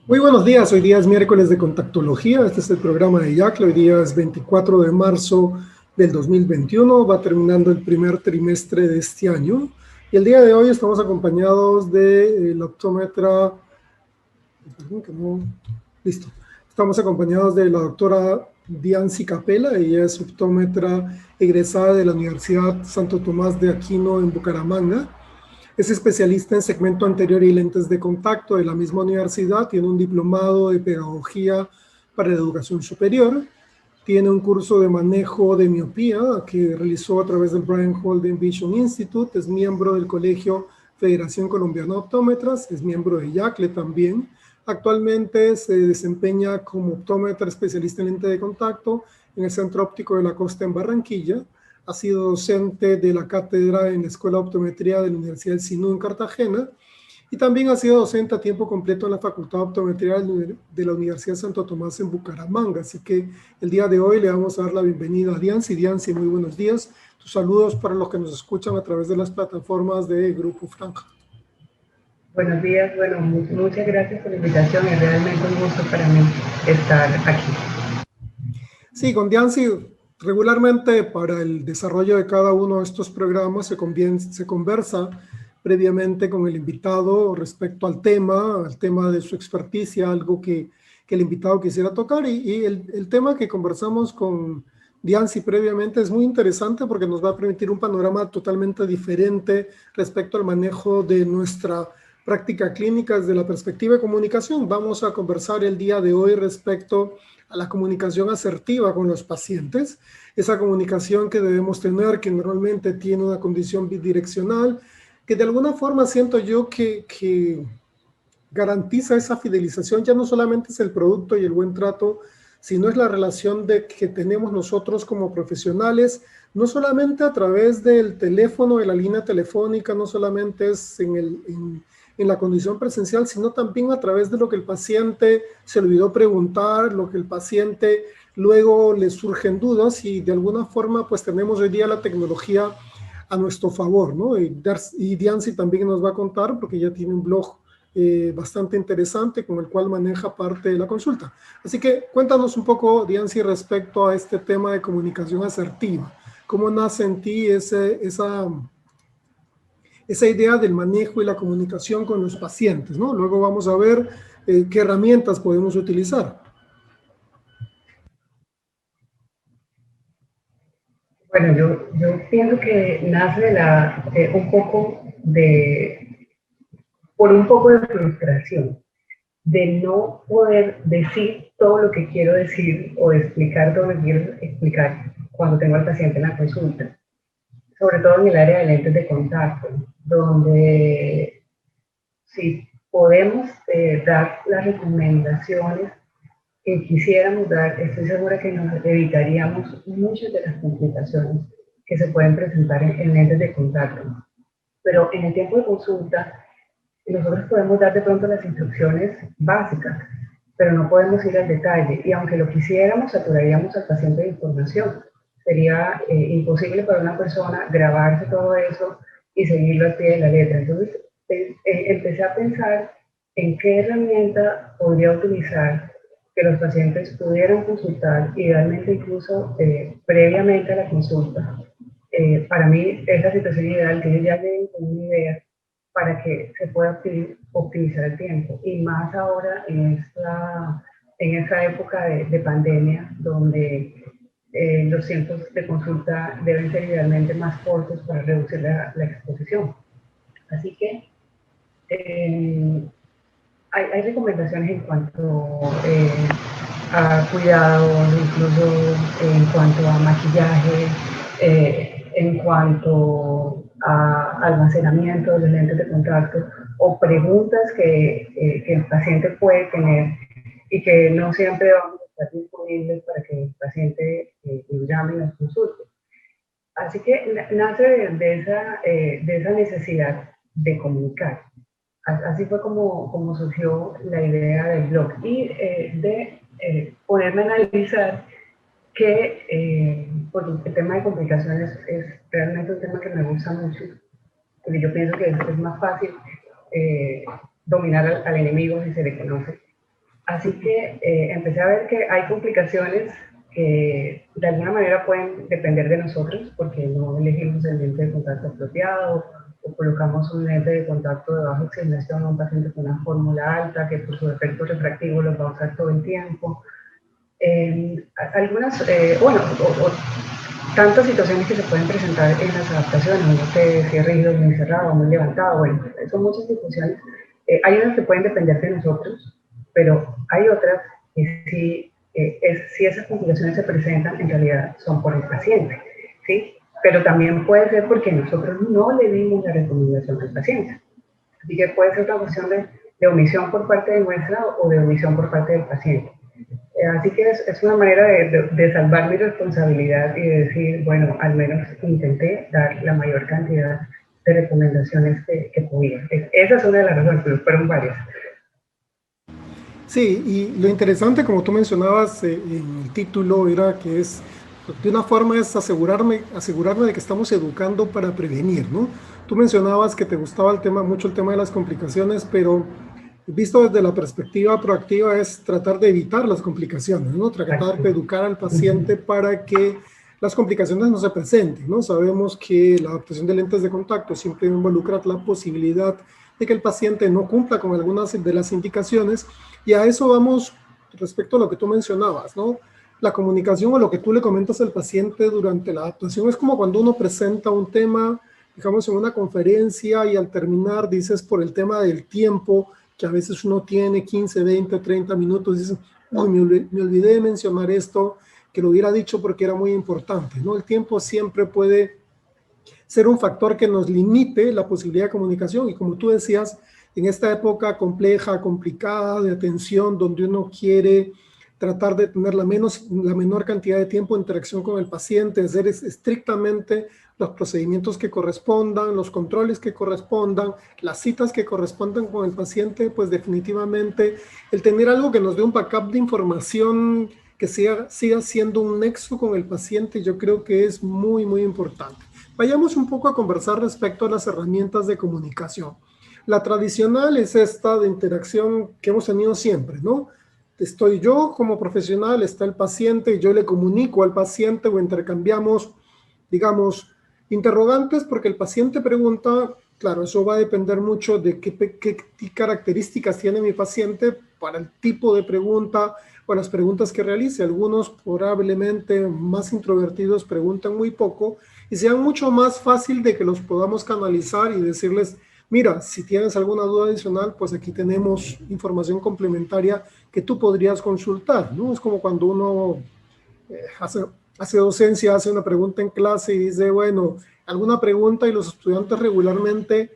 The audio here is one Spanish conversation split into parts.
Muy buenos días, hoy día es miércoles de Contactología, este es el programa de YACLE, hoy día es 24 de marzo del 2021, va terminando el primer trimestre de este año y el día de hoy estamos acompañados de la optómetra, perdón que no, listo, estamos acompañados de la doctora Diancy Capella, ella es optómetra egresada de la Universidad Santo Tomás de Aquino en Bucaramanga. Es especialista en segmento anterior y lentes de contacto de la misma universidad. Tiene un diplomado de pedagogía para la educación superior. Tiene un curso de manejo de miopía que realizó a través del Brian Holden Vision Institute. Es miembro del Colegio Federación Colombiana de Optómetras. Es miembro de YACLE también. Actualmente se desempeña como optómetra especialista en lente de contacto en el Centro Óptico de la Costa en Barranquilla. Ha sido docente de la cátedra en la Escuela de Optometría de la Universidad del Sinú en Cartagena y también ha sido docente a tiempo completo en la Facultad de Optometría de la Universidad Santo Tomás en Bucaramanga. Así que el día de hoy le vamos a dar la bienvenida a Diancy. Diancy, muy buenos días. Tus saludos para los que nos escuchan a través de las plataformas de Grupo Franja. Buenos días, bueno, muchas gracias por la invitación, es realmente un gusto para mí estar aquí. Sí, con Diancy regularmente para el desarrollo de cada uno de estos programas se conversa previamente con el invitado respecto al tema de su experticia, algo que el invitado quisiera tocar. Y el tema que conversamos con Diancy previamente es muy interesante porque nos va a permitir un panorama totalmente diferente respecto al manejo de nuestra práctica clínica desde la perspectiva de comunicación. Vamos a conversar el día de hoy respecto a la comunicación asertiva con los pacientes, esa comunicación que debemos tener, que normalmente tiene una condición bidireccional, que de alguna forma siento yo que garantiza esa fidelización. Ya no solamente es el producto y el buen trato, sino es la relación que tenemos nosotros como profesionales, no solamente a través del teléfono, de la línea telefónica, no solamente es en la condición presencial, sino también a través de lo que el paciente se olvidó preguntar, lo que el paciente luego le surgen dudas y de alguna forma pues tenemos hoy día la tecnología a nuestro favor, ¿no? Y Diancy también nos va a contar porque ya tiene un blog bastante interesante con el cual maneja parte de la consulta. Así que cuéntanos un poco, Diancy, respecto a este tema de comunicación asertiva. ¿Cómo nace en ti esa idea del manejo y la comunicación con los pacientes, ¿no? Luego vamos a ver qué herramientas podemos utilizar. Bueno, yo pienso que nace por un poco de frustración, de no poder decir todo lo que quiero decir o explicar todo lo que quiero explicar cuando tengo al paciente en la consulta, sobre todo en el área de lentes de contacto, donde si podemos dar las recomendaciones que quisiéramos dar, estoy segura que nos evitaríamos muchas de las complicaciones que se pueden presentar en lentes de contacto. Pero en el tiempo de consulta, nosotros podemos dar de pronto las instrucciones básicas, pero no podemos ir al detalle. Y aunque lo quisiéramos, saturaríamos al paciente de información. Sería imposible para una persona grabarse todo eso y seguirlo al pie de la letra. Entonces, empecé a pensar en qué herramienta podría utilizar que los pacientes pudieran consultar, idealmente incluso previamente a la consulta. Para mí es la situación ideal que ellos ya lleguen con una idea para que se pueda optimizar el tiempo. Y más ahora en esta época de pandemia, donde los tiempos de consulta deben ser idealmente más cortos para reducir la exposición. Así que hay recomendaciones en cuanto a cuidados, incluso en cuanto a maquillaje, en cuanto a almacenamiento de los lentes de contacto o preguntas que el paciente puede tener y que no siempre vamos a estar disponibles para que el paciente nos llame y nos consulte. Así que nace de esa necesidad de comunicar. Así fue como surgió la idea del blog y de poderme analizar que, porque el tema de complicaciones es realmente un tema que me gusta mucho, porque yo pienso que es más fácil dominar al enemigo si se le conoce. Así que empecé a ver que hay complicaciones que de alguna manera pueden depender de nosotros, porque no elegimos el lente de contacto apropiado, o colocamos un lente de contacto de baja oxigenación a un paciente con una fórmula alta, que por su efecto refractivo los va a usar todo el tiempo. Algunas, bueno, o tantas situaciones que se pueden presentar en las adaptaciones, uno que si es rígido, muy cerrado, muy levantado, bueno, son muchas situaciones. Hay unas que pueden depender de nosotros, pero hay otras que sí, si esas complicaciones se presentan, en realidad son por el paciente, ¿sí? Pero también puede ser porque nosotros no le dimos la recomendación al paciente. Así que puede ser una cuestión de omisión por parte de nuestra o de omisión por parte del paciente. Así que es una manera de salvar mi responsabilidad y de decir, bueno, al menos intenté dar la mayor cantidad de recomendaciones que podía. Esa es una de las razones, pero fueron varias. Sí, y lo interesante, como tú mencionabas en el título, era que es, de una forma es asegurarme de que estamos educando para prevenir, ¿no? Tú mencionabas que te gustaba el tema, mucho el tema de las complicaciones, pero visto desde la perspectiva proactiva es tratar de evitar las complicaciones, ¿no? Tratar de educar al paciente para que las complicaciones no se presenten, ¿no? Sabemos que la adaptación de lentes de contacto siempre involucra la posibilidad de que el paciente no cumpla con algunas de las indicaciones, y a eso vamos respecto a lo que tú mencionabas, ¿no? La comunicación o lo que tú le comentas al paciente durante la adaptación es como cuando uno presenta un tema, digamos, en una conferencia y al terminar dices por el tema del tiempo, que a veces uno tiene 15, 20 o 30 minutos, dices, uy, me olvidé de mencionar esto, que lo hubiera dicho porque era muy importante, ¿no? El tiempo siempre puede ser un factor que nos limite la posibilidad de comunicación, y como tú decías, en esta época compleja, complicada, de atención, donde uno quiere tratar de tener la menor cantidad de tiempo de interacción con el paciente, hacer estrictamente los procedimientos que correspondan, los controles que correspondan, las citas que correspondan con el paciente, pues definitivamente el tener algo que nos dé un backup de información que siga siendo un nexo con el paciente, yo creo que es muy, muy importante. Vayamos un poco a conversar respecto a las herramientas de comunicación. La tradicional es esta de interacción que hemos tenido siempre, ¿no? Estoy yo como profesional, está el paciente, yo le comunico al paciente o intercambiamos, digamos, interrogantes porque el paciente pregunta. Claro, eso va a depender mucho de qué características tiene mi paciente para el tipo de pregunta o las preguntas que realice. Algunos probablemente más introvertidos preguntan muy poco y sea mucho más fácil de que los podamos canalizar y decirles, mira, si tienes alguna duda adicional, pues aquí tenemos información complementaria que tú podrías consultar, ¿no? Es como cuando uno hace docencia, hace una pregunta en clase y dice, bueno, alguna pregunta, y los estudiantes regularmente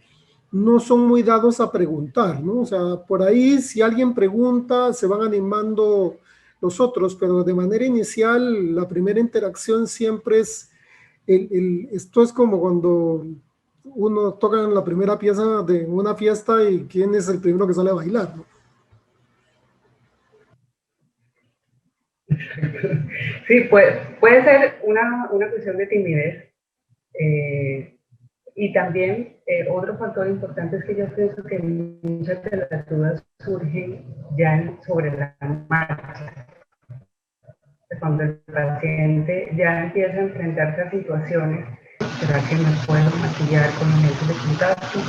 no son muy dados a preguntar, ¿no? O sea, por ahí si alguien pregunta, se van animando los otros, pero de manera inicial, la primera interacción siempre es, esto es como cuando uno toca en la primera pieza de una fiesta y quién es el primero que sale a bailar, ¿no? Sí, puede ser una cuestión de timidez. Y también otro factor importante es que yo pienso que muchas de las dudas surgen ya sobre la marcha. Cuando el paciente ya empieza a enfrentarse a situaciones, ¿será que me puedo maquillar con los lentes de contacto?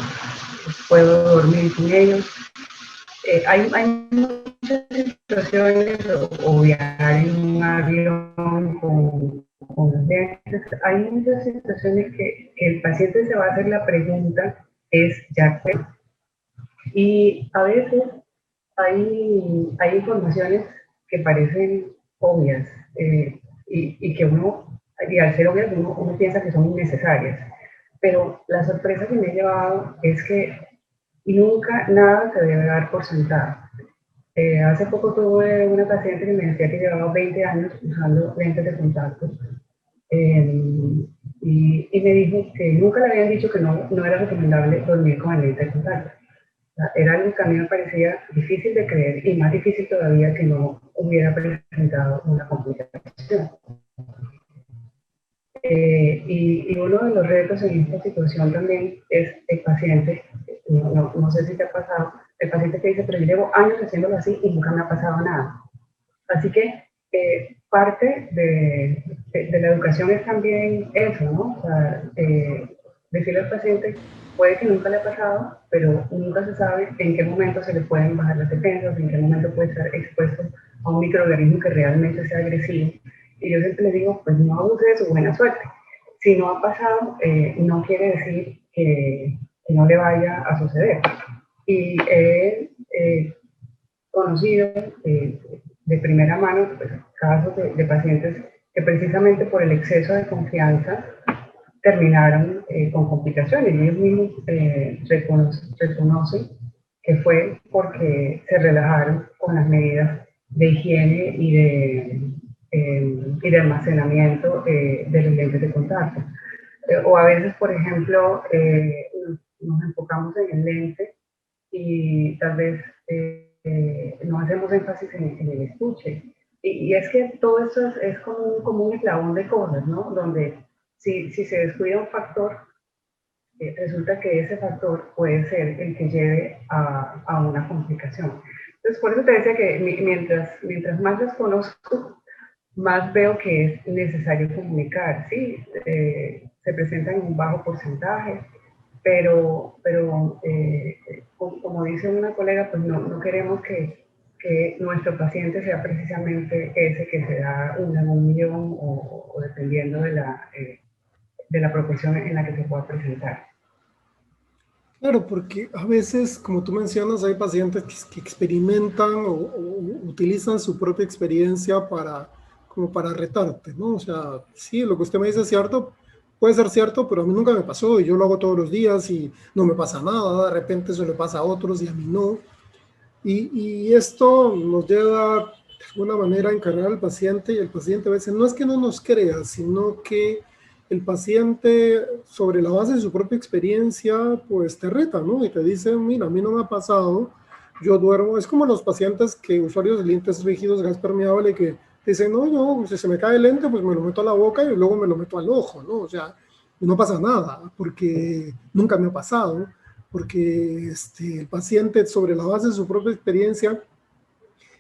¿Puedo dormir sin ellos? Hay muchas situaciones, o viajar en un avión con los lentes, hay muchas situaciones que el paciente se va a hacer la pregunta, es ya qué. Y a veces hay informaciones que parecen obvias y que y al ser obvias, uno piensa que son innecesarias. Pero la sorpresa que me he llevado es que nunca nada se debe dar por sentado. Hace poco tuve una paciente que me decía que llevaba 20 años usando lentes de contacto y me dijo que nunca le habían dicho que no era recomendable dormir con el lente de contacto. Era algo que a mí me parecía difícil de creer y más difícil todavía que no hubiera presentado una complicación. Y uno de los retos en esta situación también es el paciente, no sé si te ha pasado, el paciente que dice, pero yo llevo años haciéndolo así y nunca me ha pasado nada. Así que parte de la educación es también eso, ¿no? O sea, decirle al paciente, puede que nunca le ha pasado, pero nunca se sabe en qué momento se le pueden bajar las defensas, en qué momento puede estar expuesto a un microorganismo que realmente sea agresivo. Y yo siempre le digo, pues no abuse de su buena suerte. Si no ha pasado, no quiere decir que no le vaya a suceder. Y he conocido de primera mano pues, casos de pacientes que precisamente por el exceso de confianza terminaron con complicaciones y ellos mismos reconocen que fue porque se relajaron con las medidas de higiene y de almacenamiento de los lentes de contacto. O a veces, por ejemplo, nos enfocamos en el lente y tal vez no hacemos énfasis en el estuche. Y es que todo eso es como un eslabón de cosas, ¿no? Donde si se descuida un factor, resulta que ese factor puede ser el que lleve a una complicación. Entonces, por eso te decía que mientras más las conozco, más veo que es necesario comunicar, ¿sí? Se presenta en un bajo porcentaje, pero como dice una colega, pues no queremos que nuestro paciente sea precisamente ese que se da una en 1.000.000 o dependiendo de la proporción en la que se pueda presentar. Claro, porque a veces, como tú mencionas, hay pacientes que experimentan o utilizan su propia experiencia como para retarte, ¿no? O sea, sí, lo que usted me dice es cierto, puede ser cierto, pero a mí nunca me pasó y yo lo hago todos los días y no me pasa nada, de repente eso le pasa a otros y a mí no. Y esto nos lleva de alguna manera a encargar al paciente y el paciente a veces no es que no nos crea, sino que el paciente sobre la base de su propia experiencia pues te reta, ¿no? Y te dice, mira, a mí no me ha pasado, yo duermo, es como los pacientes que usuarios de lentes rígidos, gas permeable, que dicen, no, yo si se me cae el lente pues me lo meto a la boca y luego me lo meto al ojo, ¿no? O sea, no pasa nada porque nunca me ha pasado porque el paciente sobre la base de su propia experiencia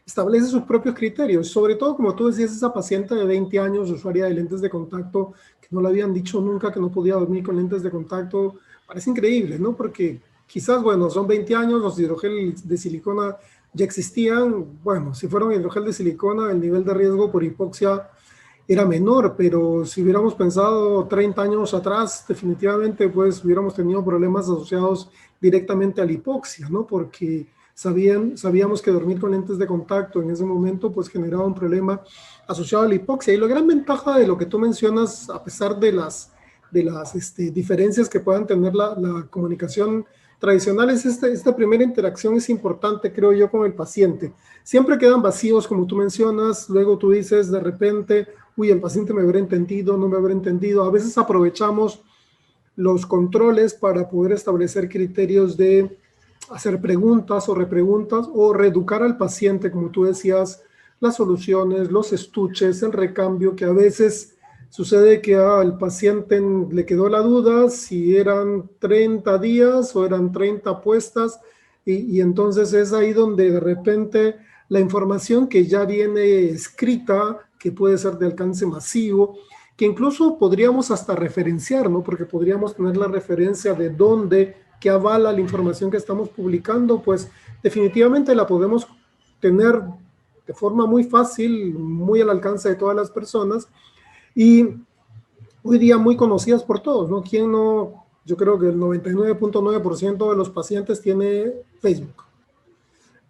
establece sus propios criterios, sobre todo como tú decías, esa paciente de 20 años, usuaria de lentes de contacto, que no le habían dicho nunca que no podía dormir con lentes de contacto, parece increíble, ¿no? Porque quizás, bueno, son 20 años, los hidrogel de silicona ya existían, bueno, si fueron hidrogel de silicona, el nivel de riesgo por hipoxia era menor, pero si hubiéramos pensado 30 años atrás, definitivamente pues hubiéramos tenido problemas asociados directamente a la hipoxia, ¿no? Porque sabíamos que dormir con lentes de contacto en ese momento pues generaba un problema asociado a la hipoxia. Y la gran ventaja de lo que tú mencionas, a pesar de las diferencias que puedan tener la comunicación tradicional, es esta primera interacción es importante, creo yo, con el paciente. Siempre quedan vacíos, como tú mencionas, luego tú dices de repente, uy, el paciente me habrá entendido, no me habrá entendido. A veces aprovechamos los controles para poder establecer criterios de hacer preguntas o repreguntas o reeducar al paciente, como tú decías, las soluciones, los estuches, el recambio, que a veces sucede que al paciente le quedó la duda si eran 30 días o eran 30 apuestas y entonces es ahí donde de repente la información que ya viene escrita, que puede ser de alcance masivo, que incluso podríamos hasta referenciar, ¿no? Porque podríamos tener la referencia de dónde, que avala la información que estamos publicando, pues definitivamente la podemos tener de forma muy fácil, muy al alcance de todas las personas y hoy día muy conocidas por todos, ¿no? ¿Quién no? Yo creo que el 99.9% de los pacientes tiene Facebook.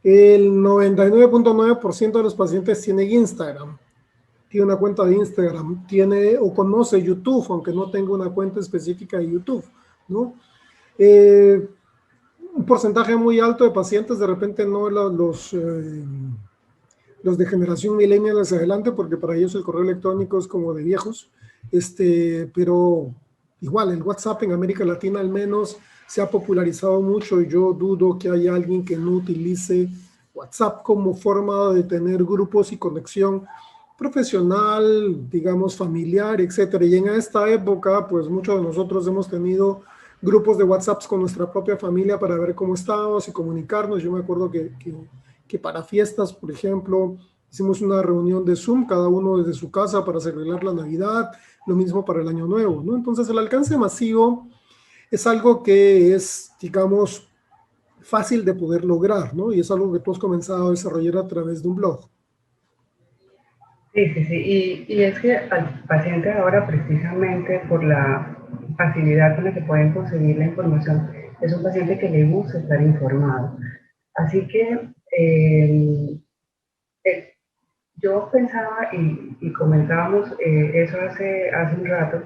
El 99.9% de los pacientes tiene Instagram, tiene una cuenta de Instagram, tiene o conoce YouTube, aunque no tenga una cuenta específica de YouTube, ¿no? Un porcentaje muy alto de pacientes, de repente no los de generación millennial hacia adelante, porque para ellos el correo electrónico es como de viejos, pero igual el WhatsApp en América Latina al menos se ha popularizado mucho y yo dudo que haya alguien que no utilice WhatsApp como forma de tener grupos y conexión profesional, digamos familiar, etcétera. Y en esta época, pues muchos de nosotros hemos tenido grupos de WhatsApp con nuestra propia familia para ver cómo estábamos y comunicarnos. Yo me acuerdo que para fiestas, por ejemplo, hicimos una reunión de Zoom, cada uno desde su casa para celebrar la Navidad, lo mismo para el Año Nuevo, ¿no? Entonces el alcance masivo es algo que es, digamos, fácil de poder lograr, ¿no? Y es algo que tú has comenzado a desarrollar a través de un blog. Sí, sí, sí. Y es que al paciente ahora, precisamente por la facilidad con la que pueden conseguir la información, es un paciente que le gusta estar informado. Así que eh, yo pensaba y comentábamos eso hace un rato,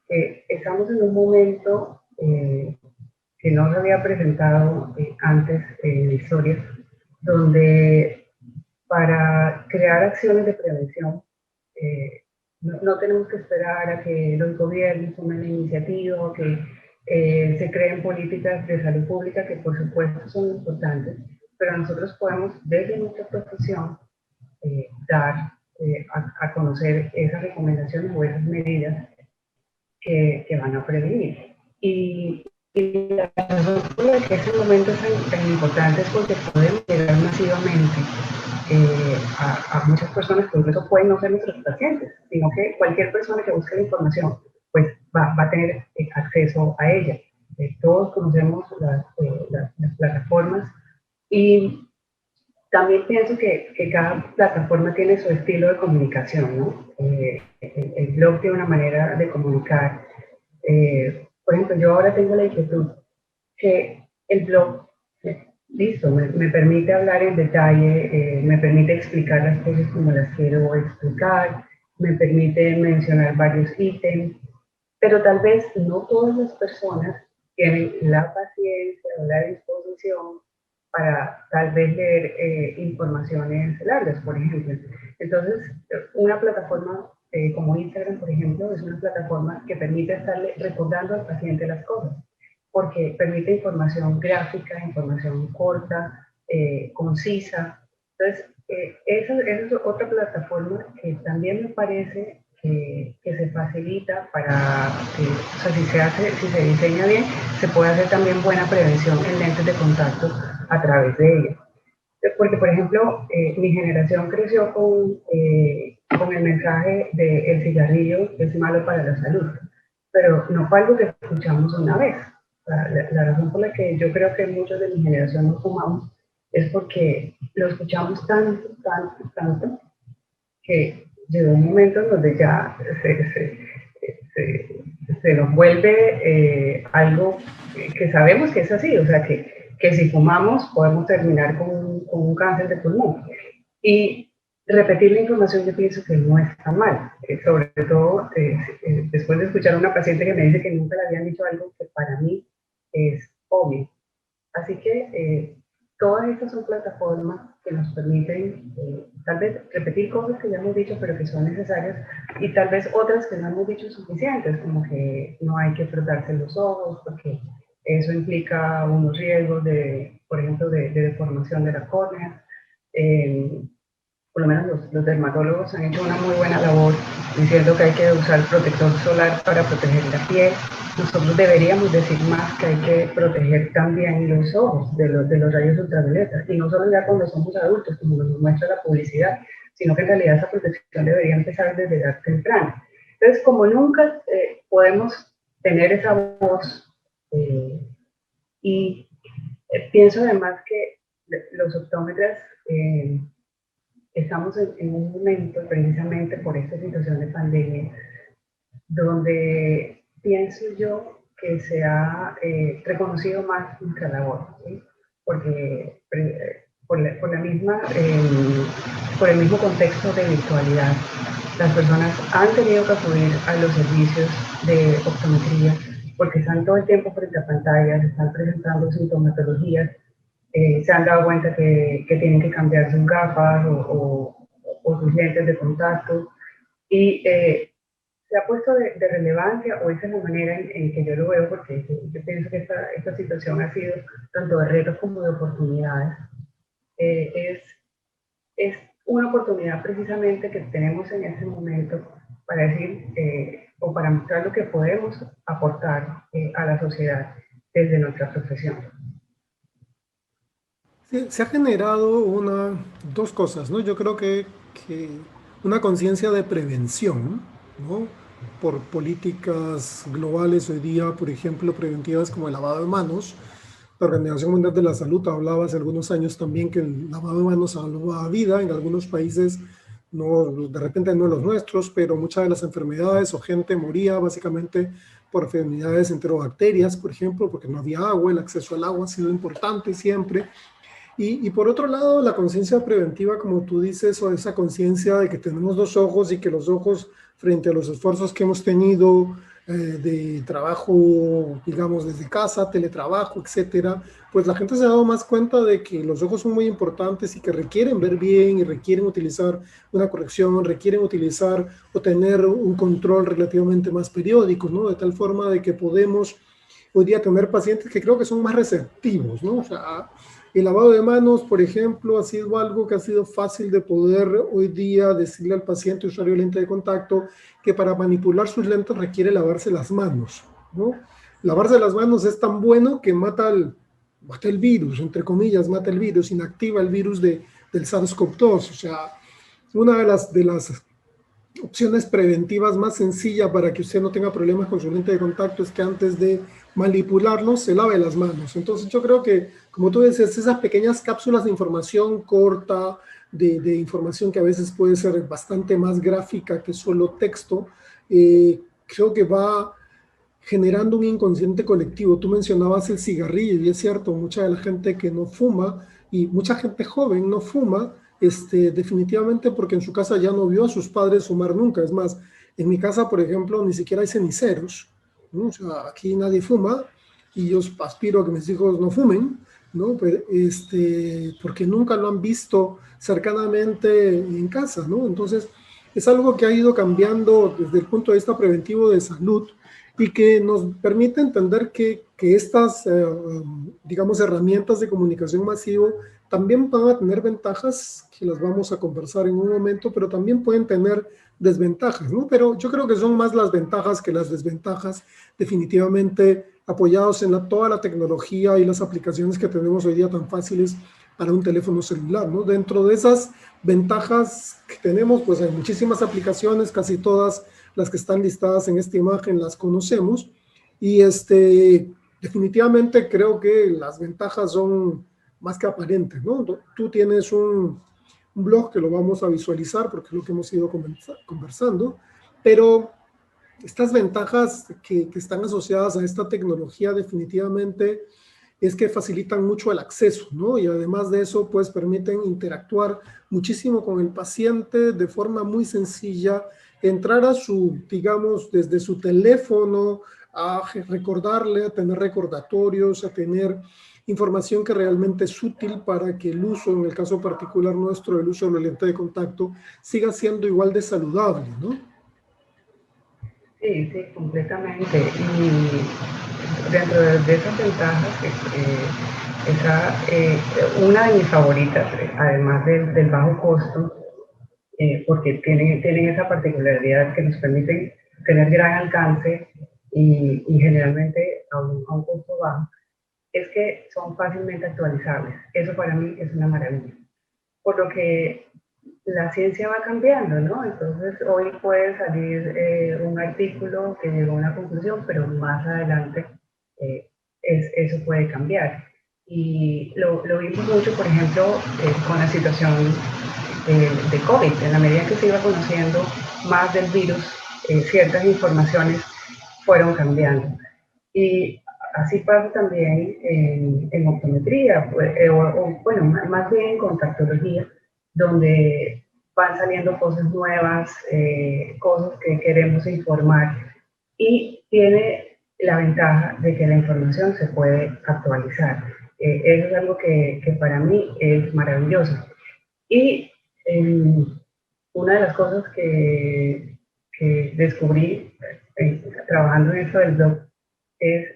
que estamos en un momento que no se había presentado antes en la historia, donde para crear acciones de prevención no tenemos que esperar a que los gobiernos tomen la iniciativa o que se creen políticas de salud pública que por supuesto son importantes, pero nosotros podemos desde nuestra profesión dar a conocer esas recomendaciones o esas medidas que van a prevenir. Y la razón por la que ese momento es tan importante es porque podemos llegar masivamente a muchas personas que incluso pueden no ser nuestros pacientes, sino que cualquier persona que busque la información pues va a tener acceso a ella. Todos conocemos las plataformas y también pienso que cada plataforma tiene su estilo de comunicación, ¿no? El blog tiene una manera de comunicar. Por ejemplo, yo ahora tengo la inquietud que el blog, listo, me permite hablar en detalle, me permite explicar las cosas como las quiero explicar, me permite mencionar varios ítems, pero tal vez no todas las personas tienen la paciencia o la disposición para tal vez leer informaciones largas, por ejemplo. Entonces, una plataforma como Instagram, por ejemplo, es una plataforma que permite estarle recordando al paciente las cosas, porque permite información gráfica, información corta, concisa. Entonces, esa es otra plataforma que también me parece que se facilita para que, o sea, si se diseña bien, se puede hacer también buena prevención en lentes de contacto a través de ella. Porque, por ejemplo, mi generación creció con el mensaje de el cigarrillo es malo para la salud, pero no fue algo que escuchamos una vez. La razón por la que yo creo que muchos de mi generación no fumamos es porque lo escuchamos tanto, tanto, tanto, que llegó un momento en donde ya se nos vuelve algo que sabemos que es así, o sea, que si fumamos podemos terminar con un cáncer de pulmón. Y repetir la información yo pienso que no está mal, sobre todo después de escuchar a una paciente que me dice que nunca le habían dicho algo que para mí es obvio. Así que todas estas son plataformas que nos permiten tal vez repetir cosas que ya hemos dicho pero que son necesarias y tal vez otras que no hemos dicho suficientes, como que no hay que frotarse los ojos porque eso implica unos riesgos de, por ejemplo, de deformación de la córnea. Por lo menos los dermatólogos han hecho una muy buena labor diciendo que hay que usar protector solar para proteger la piel. Nosotros deberíamos decir más que hay que proteger también los ojos de los rayos ultravioleta, y no solo ya cuando somos adultos, como nos muestra la publicidad, sino que en realidad esa protección debería empezar desde edad temprana. Entonces, como nunca podemos tener esa voz, y pienso además que los optómetras estamos en un momento, precisamente por esta situación de pandemia, donde pienso yo que se ha reconocido más nuestra labor, ¿sí? Porque por la misma, por el mismo contexto de virtualidad, las personas han tenido que acudir a los servicios de optometría porque están todo el tiempo frente a pantallas, están presentando sintomatologías, se han dado cuenta que tienen que cambiar sus gafas o sus lentes de contacto, y se ha puesto de relevancia, o esa es la manera en que yo lo veo, porque yo pienso que esta situación ha sido tanto de retos como de oportunidades. Es una oportunidad precisamente que tenemos en este momento para decir, o para mostrar lo que podemos aportar a la sociedad desde nuestra profesión. Sí, se ha generado dos cosas, ¿no? Yo creo que una conciencia de prevención, ¿no? Por políticas globales hoy día, por ejemplo, preventivas como el lavado de manos. La Organización Mundial de la Salud hablaba hace algunos años también que el lavado de manos salvaba vida en algunos países, no, de repente no los nuestros, pero muchas de las enfermedades o gente moría básicamente por enfermedades enterobacterias, por ejemplo, porque no había agua, el acceso al agua ha sido importante siempre. Y por otro lado, la conciencia preventiva, como tú dices, o esa conciencia de que tenemos dos ojos y que los ojos, frente a los esfuerzos que hemos tenido de trabajo, digamos, desde casa, teletrabajo, etcétera, pues la gente se ha dado más cuenta de que los ojos son muy importantes y que requieren ver bien y requieren utilizar una corrección, requieren utilizar o tener un control relativamente más periódico, ¿no? De tal forma de que podemos hoy día tener pacientes que creo que son más receptivos, ¿no? O sea, el lavado de manos, por ejemplo, ha sido algo que ha sido fácil de poder hoy día decirle al paciente usuario de lente de contacto que para manipular sus lentes requiere lavarse las manos, ¿no? Lavarse las manos es tan bueno que mata el virus, entre comillas, mata el virus, inactiva el virus del SARS-CoV-2. O sea, una de las opciones preventivas más sencilla para que usted no tenga problemas con su lente de contacto es que antes de manipularlo se lave las manos. Entonces yo creo que, como tú dices, esas pequeñas cápsulas de información corta, de información que a veces puede ser bastante más gráfica que solo texto, creo que va generando un inconsciente colectivo. Tú mencionabas el cigarrillo y es cierto, mucha de la gente que no fuma y mucha gente joven no fuma, definitivamente porque en su casa ya no vio a sus padres fumar nunca. Es más, en mi casa, por ejemplo, ni siquiera hay ceniceros, ¿no? O sea, aquí nadie fuma y yo aspiro a que mis hijos no fumen, ¿no? Pero, porque nunca lo han visto cercanamente en casa, ¿no? Entonces, es algo que ha ido cambiando desde el punto de vista preventivo de salud y que nos permite entender que estas, digamos, herramientas de comunicación masivo también van a tener ventajas, que las vamos a conversar en un momento, pero también pueden tener desventajas, ¿no? Pero yo creo que son más las ventajas que las desventajas, definitivamente apoyados en toda la tecnología y las aplicaciones que tenemos hoy día tan fáciles para un teléfono celular, ¿no? Dentro de esas ventajas que tenemos, pues hay muchísimas aplicaciones, casi todas las que están listadas en esta imagen las conocemos y definitivamente creo que las ventajas son más que aparentes, ¿no? Tú tienes un blog que lo vamos a visualizar porque es lo que hemos ido conversando, pero estas ventajas que están asociadas a esta tecnología definitivamente es que facilitan mucho el acceso, ¿no? Y además de eso, pues permiten interactuar muchísimo con el paciente de forma muy sencilla, entrar a digamos, desde su teléfono, a recordarle, a tener recordatorios, a tener información que realmente es útil para que el uso, en el caso particular nuestro, el uso de la lente de contacto, siga siendo igual de saludable, ¿no? Sí, sí, completamente. Y dentro de esas ventajas, una de mis favoritas, además del bajo costo, porque tienen esa particularidad que nos permiten tener gran alcance y generalmente a un costo bajo, es que son fácilmente actualizables. Eso para mí es una maravilla. Por lo que la ciencia va cambiando, ¿no? Entonces hoy puede salir un artículo que llegó a una conclusión, pero más adelante eso puede cambiar. Y lo vimos mucho, por ejemplo, con la situación de COVID. En la medida que se iba conociendo más del virus, ciertas informaciones fueron cambiando. Y así pasa también en optometría, pues, bueno, más bien en contactología, donde van saliendo cosas nuevas, cosas que queremos informar, y tiene la ventaja de que la información se puede actualizar. Eso es algo que para mí es maravilloso. Y una de las cosas que descubrí trabajando en esto del blog es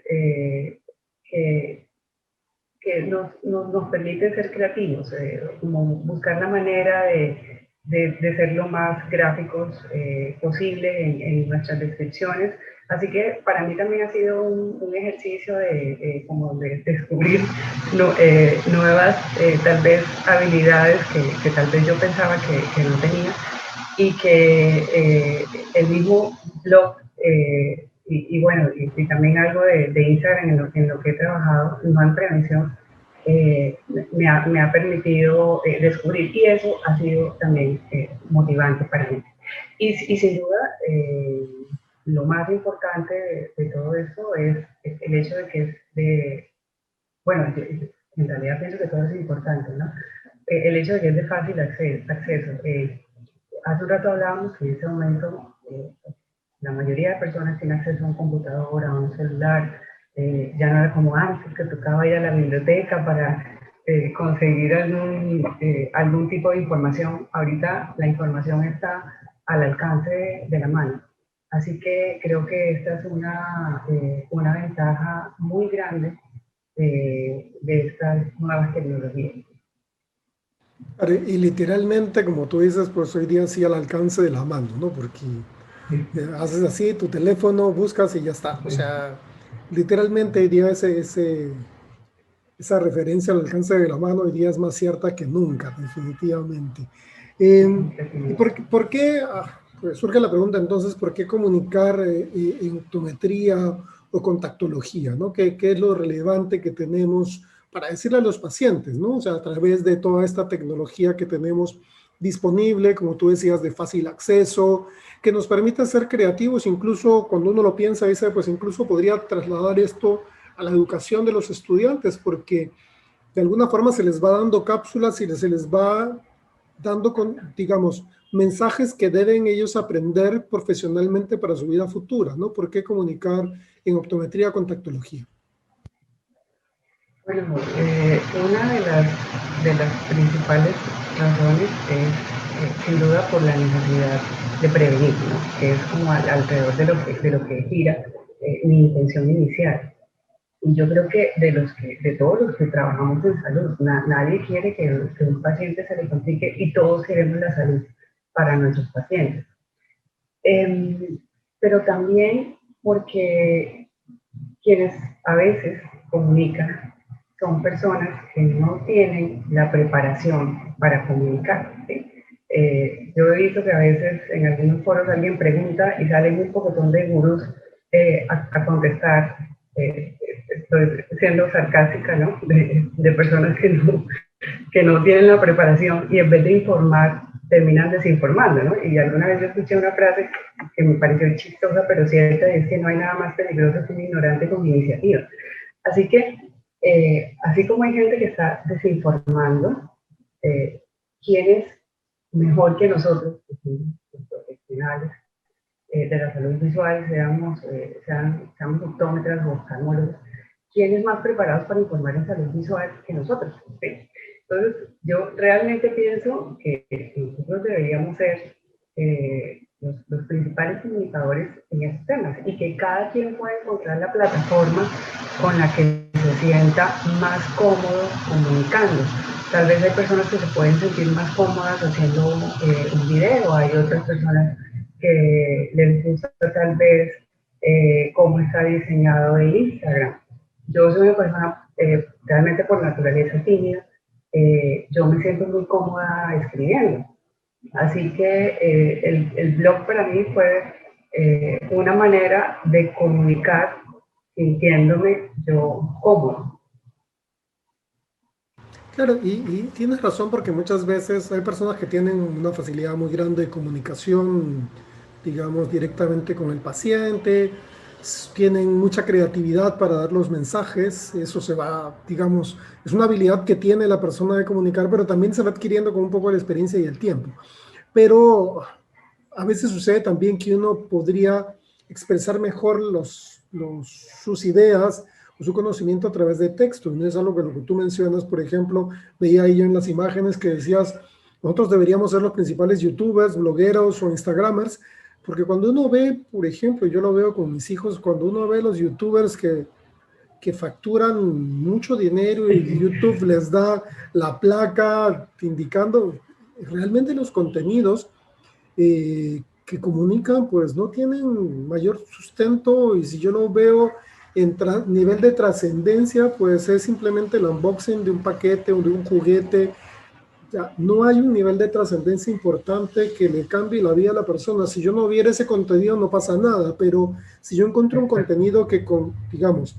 que, que nos permite ser creativos, como buscar la manera de ser lo más gráficos posible en nuestras descripciones. Así que para mí también ha sido un ejercicio como de descubrir nuevas tal vez habilidades que tal vez yo pensaba que no tenía, y que el mismo blog y bueno, y también algo de Instagram en lo que he trabajado, no en prevención, me ha permitido descubrir, y eso ha sido también motivante para mí. Y sin duda, lo más importante de todo esto es el hecho de que bueno, en realidad pienso que todo es importante, ¿no? El hecho de que es de fácil acceso. Hace un rato hablábamos que en este momento la mayoría de personas tienen acceso a un computador, a un celular. Ya no era como antes, que tocaba ir a la biblioteca para conseguir algún tipo de información. Ahorita la información está al alcance de la mano. Así que creo que esta es una ventaja muy grande de estas nuevas tecnologías. Y literalmente, como tú dices, pues hoy día sí al alcance de la mano, ¿no? Porque haces así tu teléfono, buscas y ya está. O sea, literalmente hoy día esa referencia al alcance de la mano hoy día es más cierta que nunca, definitivamente. ¿Y por qué pues surge la pregunta entonces, ¿por qué comunicar en optometría o contactología, ¿no? ¿Qué es lo relevante que tenemos para decirle a los pacientes, ¿no? O sea, a través de toda esta tecnología que tenemos disponible, como tú decías, de fácil acceso, que nos permite ser creativos, incluso cuando uno lo piensa, dice, pues incluso podría trasladar esto a la educación de los estudiantes, porque de alguna forma se les va dando cápsulas y se les va dando, digamos, mensajes que deben ellos aprender profesionalmente para su vida futura, ¿no? ¿Por qué comunicar en optometría contactología? Bueno, una de las principales razones es sin duda por la necesidad de prevenir, ¿no? Que es como alrededor de lo que gira mi intención inicial. Y yo creo que de todos los que trabajamos en salud, nadie quiere que un paciente se le complique, y todos queremos la salud para nuestros pacientes. Pero también porque quienes a veces comunican son personas que no tienen la preparación para comunicar, ¿sí? Yo he visto que a veces en algunos foros alguien pregunta y salen un pocotón de gurús a contestar. Estoy siendo sarcástica, ¿no? De personas que no tienen la preparación, y en vez de informar terminan desinformando, ¿no? Y alguna vez yo escuché una frase que me pareció chistosa pero cierta, y es que no hay nada más peligroso que un ignorante con iniciativa. Así que, así como hay gente que está desinformando, ¿quién es mejor que nosotros, que somos los profesionales de la salud visual, seamos optómetras o oftalmólogos? ¿Quiénes más preparados para informar en salud visual que nosotros? ¿Sí? Entonces, yo realmente pienso que nosotros deberíamos ser los principales comunicadores en estos temas, y que cada quien pueda encontrar la plataforma con la que se sienta más cómodo comunicando. Tal vez hay personas que se pueden sentir más cómodas haciendo un video, hay otras personas que les gusta tal vez cómo está diseñado el Instagram. Yo soy una persona realmente por naturaleza tímida. Yo me siento muy cómoda escribiendo. Así que el blog para mí fue una manera de comunicar sintiéndome yo cómodo. Claro, y tienes razón, porque muchas veces hay personas que tienen una facilidad muy grande de comunicación, digamos, directamente con el paciente, tienen mucha creatividad para dar los mensajes, eso se va, digamos, es una habilidad que tiene la persona de comunicar, pero también se va adquiriendo con un poco de experiencia y el tiempo. Pero a veces sucede también que uno podría expresar mejor sus ideas o su conocimiento a través de texto. No es algo que lo que tú mencionas, por ejemplo, veía ahí yo en las imágenes que decías, nosotros deberíamos ser los principales youtubers, blogueros o instagramers, porque cuando uno ve, por ejemplo, yo lo veo con mis hijos, cuando uno ve los youtubers que facturan mucho dinero y YouTube les da la placa indicando, realmente los contenidos que comunican pues no tienen mayor sustento, y si yo lo veo en nivel de trascendencia, pues es simplemente el unboxing de un paquete o de un juguete. Ya, no hay un nivel de trascendencia importante que le cambie la vida a la persona. Si yo no viera ese contenido no pasa nada, pero si yo encuentro un contenido que, digamos,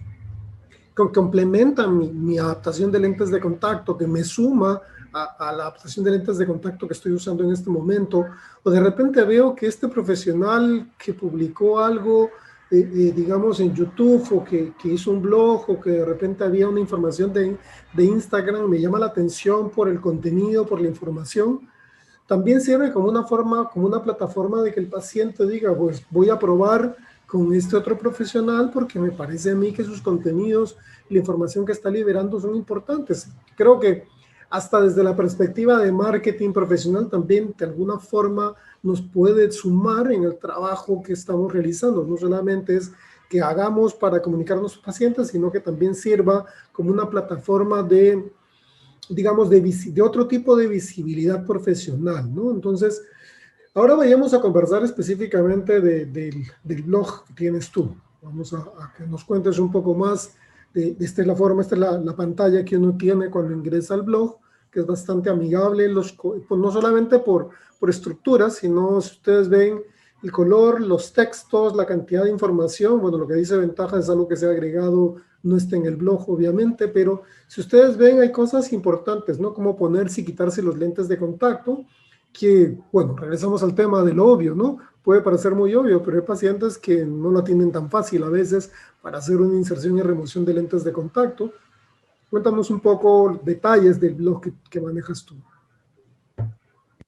complementa mi adaptación de lentes de contacto, que me suma a la adaptación de lentes de contacto que estoy usando en este momento, o de repente veo que este profesional que publicó algo, digamos, en YouTube, o que hizo un blog, o que de repente había una información de Instagram, me llama la atención por el contenido, por la información, también sirve como una forma, como una plataforma de que el paciente diga, pues voy a probar con este otro profesional porque me parece a mí que sus contenidos, la información que está liberando son importantes. Creo que hasta desde la perspectiva de marketing profesional también de alguna forma nos puede sumar en el trabajo que estamos realizando. No solamente es que hagamos para comunicarnos con pacientes, sino que también sirva como una plataforma de, digamos, de otro tipo de visibilidad profesional, ¿no? Entonces, ahora vayamos a conversar específicamente del blog que tienes tú. Vamos a que nos cuentes un poco más esta es la forma, esta es la pantalla que uno tiene cuando ingresa al blog, que es bastante amigable, pues no solamente por estructuras, sino si ustedes ven el color, los textos, la cantidad de información. Bueno, lo que dice ventaja es algo que se ha agregado, no está en el blog obviamente, pero si ustedes ven hay cosas importantes, ¿no? Como ponerse y quitarse los lentes de contacto, que, bueno, regresamos al tema de lo obvio, ¿no? Puede parecer muy obvio, pero hay pacientes que no la tienen tan fácil a veces para hacer una inserción y remoción de lentes de contacto. Cuéntanos un poco detalles del blog que manejas tú.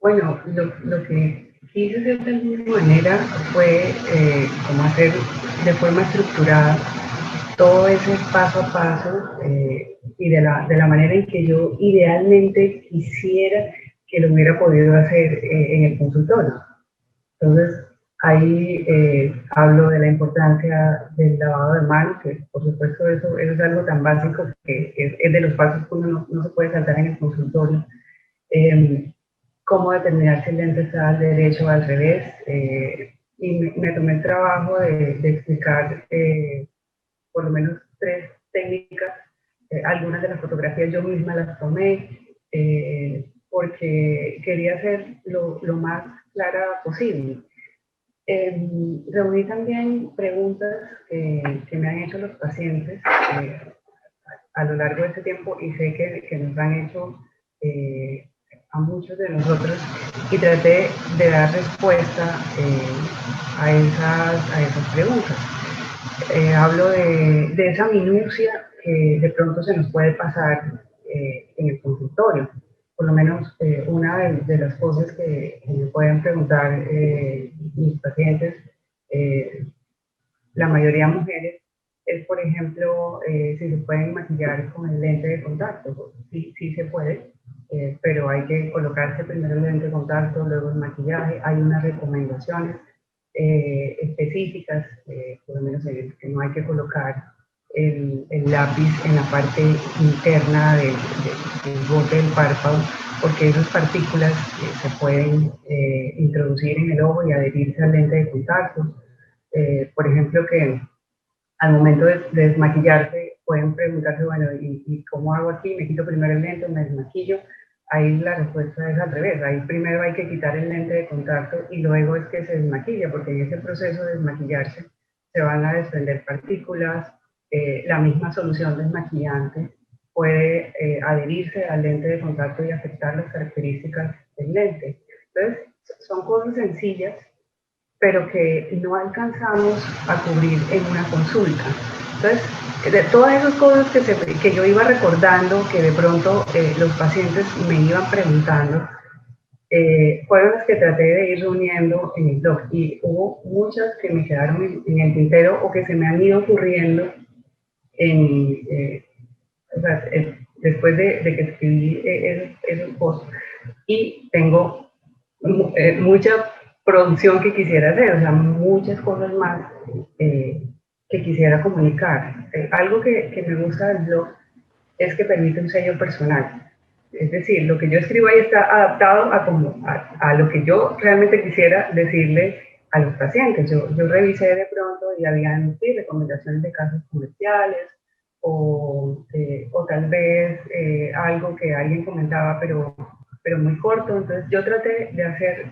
Bueno, lo que quise hacer de alguna manera fue como hacer de forma estructurada todo ese paso a paso y de la manera en que yo idealmente quisiera que lo hubiera podido hacer en el consultorio. Entonces, ahí hablo de la importancia del lavado de manos, que por supuesto eso es algo tan básico que es de los pasos que uno no se puede saltar en el consultorio. Cómo determinar si el lente está al derecho o al revés. Y me tomé el trabajo de explicar por lo menos 3 técnicas. Algunas de las fotografías yo misma las tomé porque quería ser lo más clara posible. Reuní también preguntas que me han hecho los pacientes a lo largo de este tiempo, y sé que nos han hecho a muchos de nosotros, y traté de dar respuesta a esas preguntas. Hablo de esa minucia que de pronto se nos puede pasar en el consultorio. Por lo menos una de las cosas que me pueden preguntar mis pacientes, la mayoría mujeres, es, por ejemplo, si se pueden maquillar con el lente de contacto. Sí, sí se puede, pero hay que colocarse primero el lente de contacto, luego el maquillaje. Hay unas recomendaciones específicas, por lo menos que no hay que colocar el lápiz en la parte interna del bote del párpado, porque esas partículas se pueden introducir en el ojo y adherirse al lente de contacto. Por ejemplo, que al momento de desmaquillarse pueden preguntarse, bueno, ¿y cómo hago aquí? ¿Me quito primero el lente o me desmaquillo? Ahí la respuesta es al revés. Ahí primero hay que quitar el lente de contacto y luego es que se desmaquilla, porque en ese proceso de desmaquillarse se van a desprender partículas. La misma solución desmaquillante puede adherirse al lente de contacto y afectar las características del lente. Entonces, son cosas sencillas, pero que no alcanzamos a cubrir en una consulta. Entonces, de todas esas cosas que yo iba recordando, que de pronto los pacientes me iban preguntando, fueron las que traté de ir reuniendo en el blog. Y hubo muchas que me quedaron en el tintero o que se me han ido ocurriendo después de que escribí esos posts. Y tengo mucha producción que quisiera hacer, o sea, muchas cosas más que quisiera comunicar. Algo que me gusta del blog es que permite un sello personal. Es decir, lo que yo escribo ahí está adaptado a lo que yo realmente quisiera decirle a los pacientes. Yo revisé de pronto y habían sí, recomendaciones de casos comerciales o tal vez algo que alguien comentaba, pero muy corto. Entonces yo traté de hacer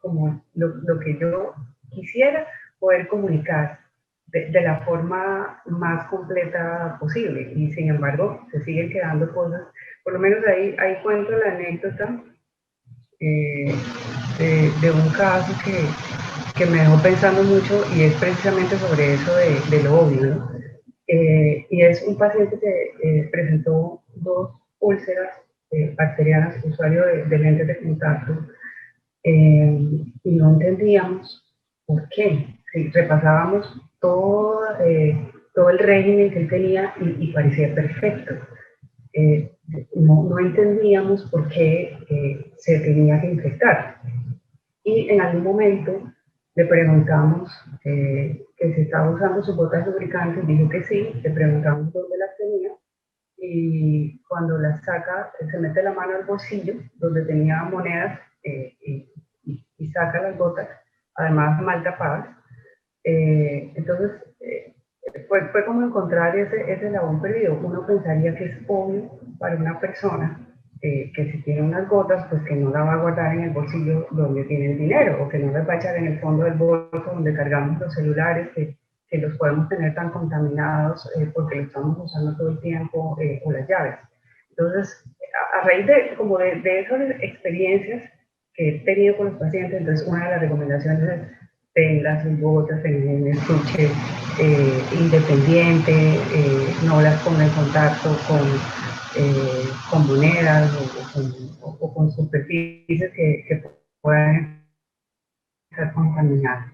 como lo que yo quisiera poder comunicar de la forma más completa posible. Y sin embargo, se siguen quedando cosas. Por lo menos ahí cuento la anécdota de un caso que me dejó pensando mucho y es precisamente sobre eso de lo obvio, ¿no? Y es un paciente que presentó dos úlceras bacterianas, usuario de lentes de contacto, y no entendíamos por qué. Sí, repasábamos todo el régimen que él tenía y parecía perfecto. No entendíamos por qué se tenía que infectar. Y en algún momento le preguntamos que si estaba usando sus botas lubricantes, dijo que sí, le preguntamos dónde las tenía y cuando las saca, se mete la mano al bolsillo donde tenía monedas y saca las botas, además mal tapadas. Entonces, fue como encontrar ese labón perdido. Uno pensaría que es obvio para una persona que si tiene unas gotas, pues que no la va a guardar en el bolsillo donde tiene el dinero, o que no las va a echar en el fondo del bolso donde cargamos los celulares, que los podemos tener tan contaminados porque lo estamos usando todo el tiempo, o las llaves. Entonces, a raíz de esas experiencias que he tenido con los pacientes, entonces una de las recomendaciones es tenga sus botas en un estuche independiente, no las ponga en contacto con monedas o con superficies que puedan estar contaminadas.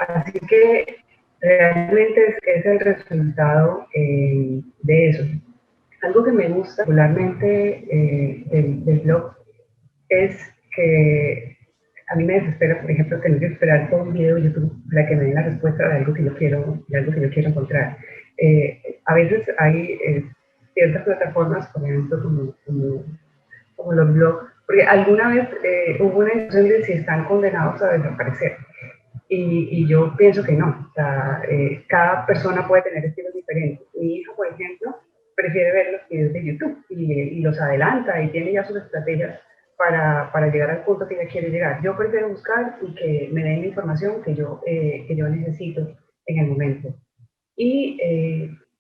Así que realmente es el resultado de eso. Algo que me gusta particularmente del blog es que a mí me desespera, por ejemplo, tener que esperar todo un video de YouTube para que me den la respuesta de algo que yo quiero encontrar. A veces hay ciertas plataformas, por ejemplo, como los blogs, porque alguna vez hubo una discusión de si están condenados a desaparecer. Y yo pienso que no. O sea, cada persona puede tener estilos diferentes. Mi hijo, por ejemplo, prefiere ver los videos de YouTube y los adelanta y tiene ya sus estrategias para llegar al punto que ella quiere llegar. Yo prefiero buscar y que me den la información que yo necesito en el momento. Y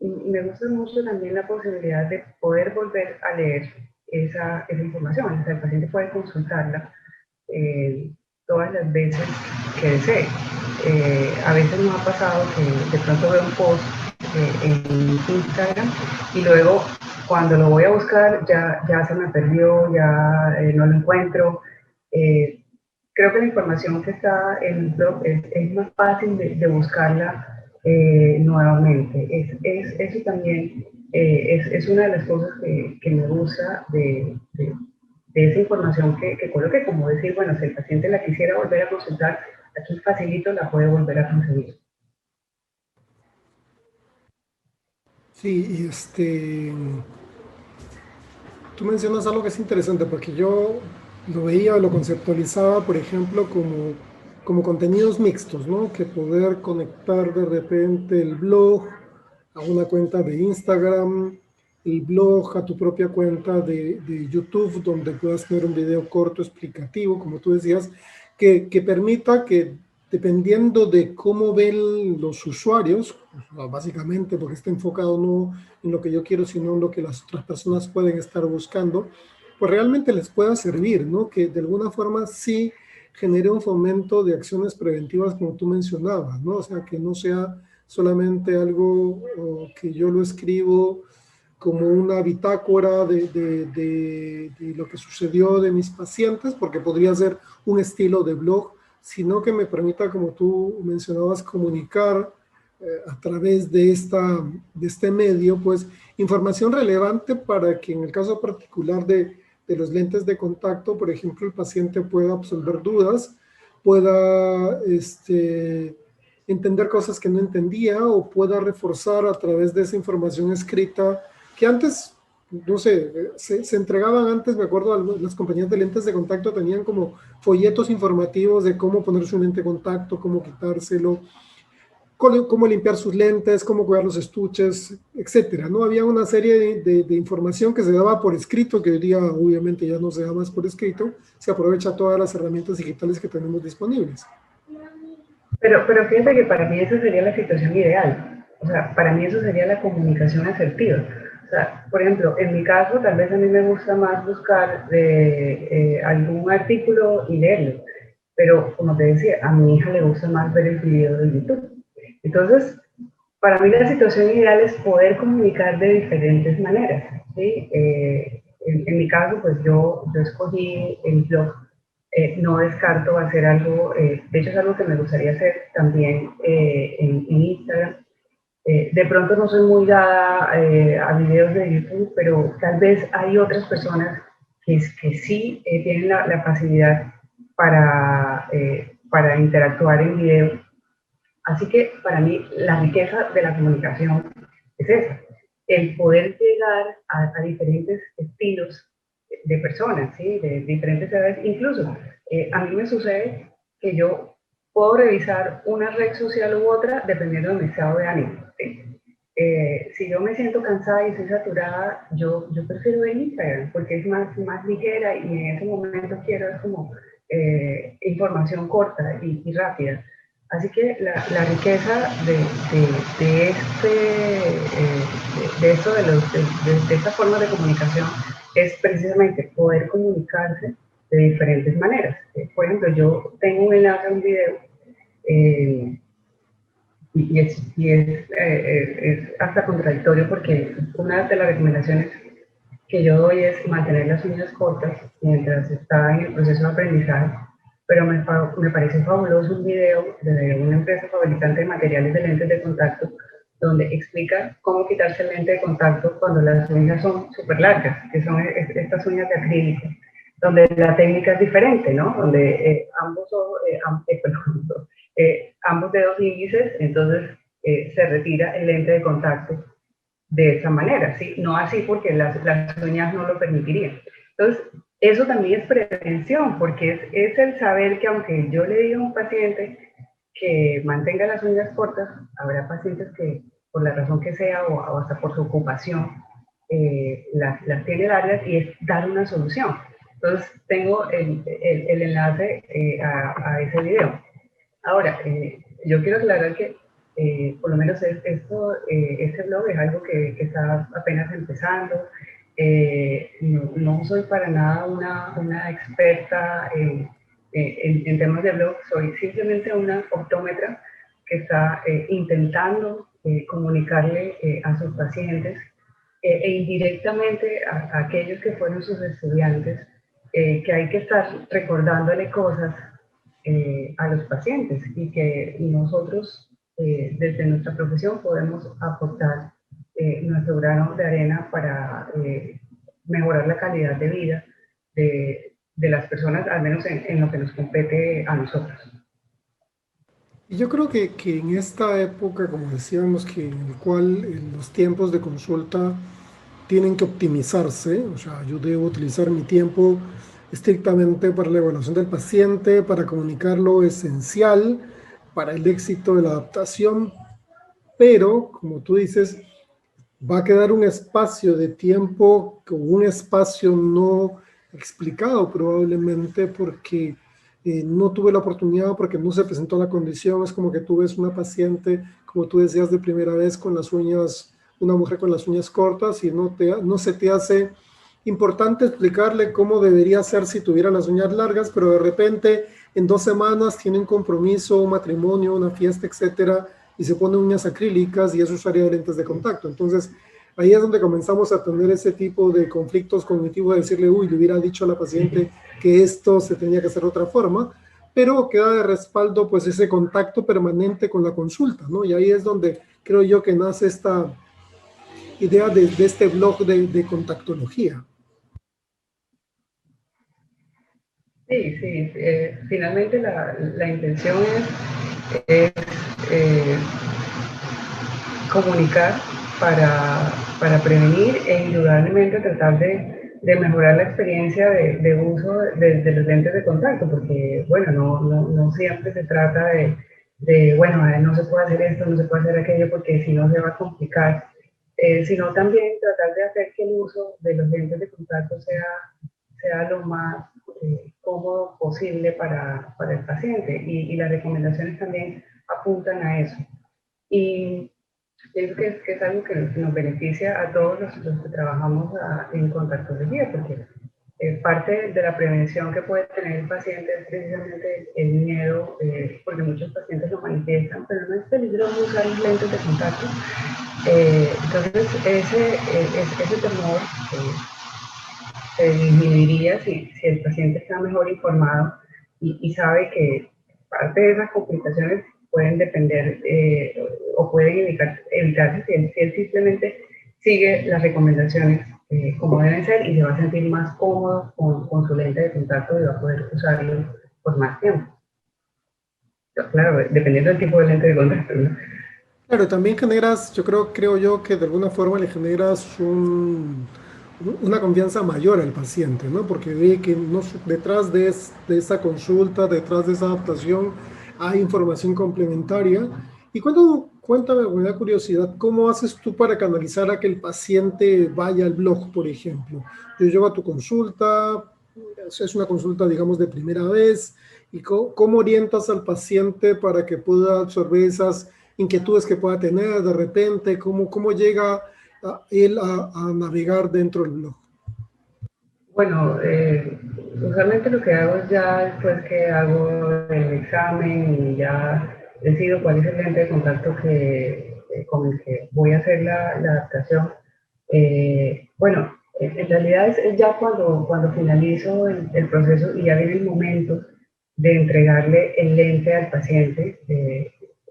me gusta mucho también la posibilidad de poder volver a leer esa información. O sea, el paciente puede consultarla todas las veces que desee. A veces nos ha pasado que de pronto veo un post en Instagram y luego cuando lo voy a buscar ya se me perdió, ya no lo encuentro. Creo que la información que está en el blog es más fácil de buscarla nuevamente. Eso también es una de las cosas que me gusta de esa información que coloque, como decir, bueno, si el paciente la quisiera volver a consultar, aquí facilito la puede volver a conseguir. Sí, tú mencionas algo que es interesante porque yo lo veía, lo conceptualizaba, por ejemplo, como contenidos mixtos, ¿no? Que poder conectar de repente el blog a una cuenta de Instagram, el blog a tu propia cuenta de YouTube, donde puedas tener un video corto explicativo, como tú decías, que permita que, dependiendo de cómo ven los usuarios, básicamente porque está enfocado no en lo que yo quiero, sino en lo que las otras personas pueden estar buscando, pues realmente les pueda servir, ¿no? Que de alguna forma sí genere un fomento de acciones preventivas, como tú mencionabas, ¿no? O sea, que no sea solamente algo que yo lo escribo como una bitácora de lo que sucedió de mis pacientes, porque podría ser un estilo de blog, sino que me permita, como tú mencionabas, comunicar a través de este medio, pues, información relevante para que en el caso particular de los lentes de contacto, por ejemplo, el paciente pueda absolver dudas, pueda entender cosas que no entendía o pueda reforzar a través de esa información escrita que antes no sé, se entregaban antes, me acuerdo, las compañías de lentes de contacto tenían como folletos informativos de cómo ponerse un lente de contacto, cómo quitárselo, cómo limpiar sus lentes, cómo cuidar los estuches, etcétera, ¿no? Había una serie de información que se daba por escrito, que hoy día obviamente ya no se da más por escrito, se aprovecha todas las herramientas digitales que tenemos disponibles. Pero fíjate que para mí esa sería la situación ideal. O sea, para mí eso sería la comunicación asertiva. O sea, por ejemplo, en mi caso, tal vez a mí me gusta más buscar algún artículo y leerlo. Pero, como te decía, a mi hija le gusta más ver el video de YouTube. Entonces, para mí la situación ideal es poder comunicar de diferentes maneras, ¿sí? En mi caso, pues yo escogí el blog. No descarto hacer algo, de hecho es algo que me gustaría hacer también en Instagram. De pronto no soy muy dada a videos de YouTube, pero tal vez hay otras personas que sí tienen la facilidad para interactuar en video. Así que para mí la riqueza de la comunicación es esa, el poder llegar a diferentes estilos de personas, ¿sí? De diferentes edades. Incluso a mí me sucede que yo puedo revisar una red social u otra dependiendo de mi estado de ánimo. ¿Sí? Si yo me siento cansada y estoy saturada, yo prefiero ver Instagram porque es más ligera y en ese momento quiero es como información corta y rápida. Así que la riqueza de esto de esta forma de comunicación es precisamente poder comunicarse de diferentes maneras. Por ejemplo, yo tengo un enlace a un video es hasta contradictorio porque una de las recomendaciones que yo doy es mantener las uñas cortas mientras está en el proceso de aprendizaje, pero me parece fabuloso un video de una empresa fabricante de materiales de lentes de contacto donde explica cómo quitarse el lente de contacto cuando las uñas son súper largas, que son estas uñas de acrílico, donde la técnica es diferente, ¿no? Donde ambos dedos índices, entonces se retira el lente de contacto de esa manera, ¿sí? No así porque las uñas no lo permitirían. Entonces, eso también es prevención, porque es el saber que aunque yo le diga a un paciente que mantenga las uñas cortas, habrá pacientes que por la razón que sea o hasta por su ocupación las tiene largas y es dar una solución. Entonces, tengo el enlace a ese video. Ahora, yo quiero aclarar que por lo menos este blog es algo que está apenas empezando. No soy para nada una experta en temas de blog, soy simplemente una optómetra que está intentando comunicarle a sus pacientes e indirectamente a aquellos que fueron sus estudiantes que hay que estar recordándole cosas a los pacientes y que nosotros desde nuestra profesión podemos aportar nuestro grano de arena para mejorar la calidad de vida de las personas, al menos en lo que nos compete a nosotros. Y yo creo que en esta época, como decíamos, que en el cual los tiempos de consulta tienen que optimizarse, o sea, yo debo utilizar mi tiempo estrictamente para la evaluación del paciente, para comunicar lo esencial para el éxito de la adaptación, pero, como tú dices, va a quedar un espacio de tiempo, un espacio no explicado probablemente porque no tuve la oportunidad, porque no se presentó la condición. Es como que tú ves una paciente, como tú decías, de primera vez con las uñas, una mujer con las uñas cortas y no se te hace importante explicarle cómo debería ser si tuviera las uñas largas, pero de repente en 2 semanas tiene un compromiso, un matrimonio, una fiesta, etcétera, y se pone uñas acrílicas y eso usaría lentes de contacto. Entonces, ahí es donde comenzamos a tener ese tipo de conflictos cognitivos, de decirle, uy, le hubiera dicho a la paciente que esto se tenía que hacer de otra forma, pero queda de respaldo pues ese contacto permanente con la consulta, ¿no? Y ahí es donde creo yo que nace esta idea de este blog de contactología. Sí, sí, finalmente la intención es comunicar para para prevenir e indudablemente tratar de mejorar la experiencia de uso de los lentes de contacto, porque, bueno, no siempre se trata bueno, no se puede hacer esto, no se puede hacer aquello, porque si no se va a complicar, sino también tratar de hacer que el uso de los lentes de contacto sea lo más cómodo posible para el paciente, y las recomendaciones también apuntan a eso. Y pienso que es algo que nos beneficia a todos los que trabajamos en contactología, porque parte de la prevención que puede tener el paciente es precisamente el miedo, porque muchos pacientes lo manifiestan, pero no es peligroso usar los lentes de contacto. Entonces, ese temor se disminuiría si el paciente está mejor informado y sabe que parte de esas complicaciones pueden depender o pueden evitarse si él simplemente sigue las recomendaciones como deben ser, y se va a sentir más cómodo con su lente de contacto y va a poder usarlo por más tiempo. Claro, dependiendo del tipo de lente de contacto, ¿no? Claro, también generas, creo yo que de alguna forma le generas una confianza mayor al paciente, ¿no? Porque ve que detrás de esa consulta, detrás de esa adaptación, hay información complementaria. Y cuéntame, me da curiosidad, ¿cómo haces tú para canalizar a que el paciente vaya al blog, por ejemplo? Yo llego a tu consulta, es una consulta, digamos, de primera vez, y cómo orientas al paciente para que pueda absorber esas inquietudes que pueda tener de repente, cómo llega él a navegar dentro del blog. Bueno, usualmente lo que hago es ya después que hago el examen y ya decido cuál es el lente de contacto con el que voy a hacer la adaptación. Bueno, en realidad es ya cuando finalizo el proceso y ya viene el momento de entregarle el lente al paciente.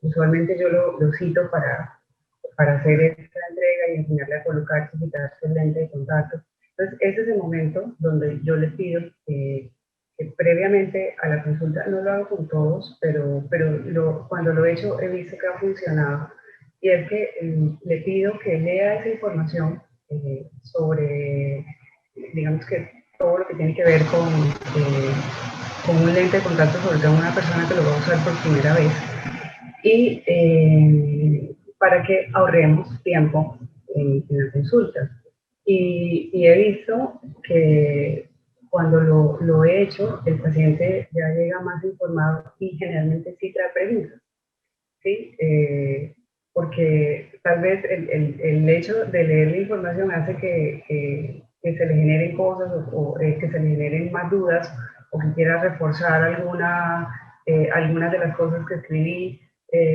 Usualmente yo lo cito para hacer esta entrega y enseñarle a colocarse y quitarse el lente de contacto. Entonces, ese es el momento donde yo les pido que previamente a la consulta, no lo hago con todos, pero cuando lo he hecho he visto que ha funcionado, y es que le pido que lea esa información sobre, digamos que todo lo que tiene que ver con un lente de contacto, sobre todo una persona que lo va a usar por primera vez, y para que ahorremos tiempo en la consulta. Y he visto que cuando lo he hecho, el paciente ya llega más informado y generalmente sí trae preguntas, ¿sí? Porque tal vez el hecho de leer la información hace que se le generen cosas o que se le generen más dudas, o que quiera reforzar algunas de las cosas que escribí,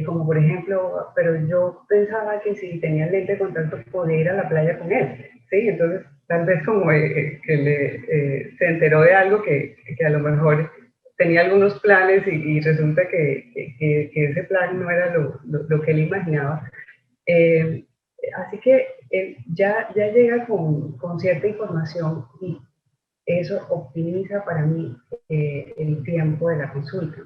como por ejemplo, pero yo pensaba que si tenía lente de contacto podía ir a la playa con él, ¿sí? Entonces, tal vez como se enteró de algo que a lo mejor tenía algunos planes y resulta que ese plan no era lo que él imaginaba. Así que ya llega con cierta información, y eso optimiza para mí el tiempo de la consulta,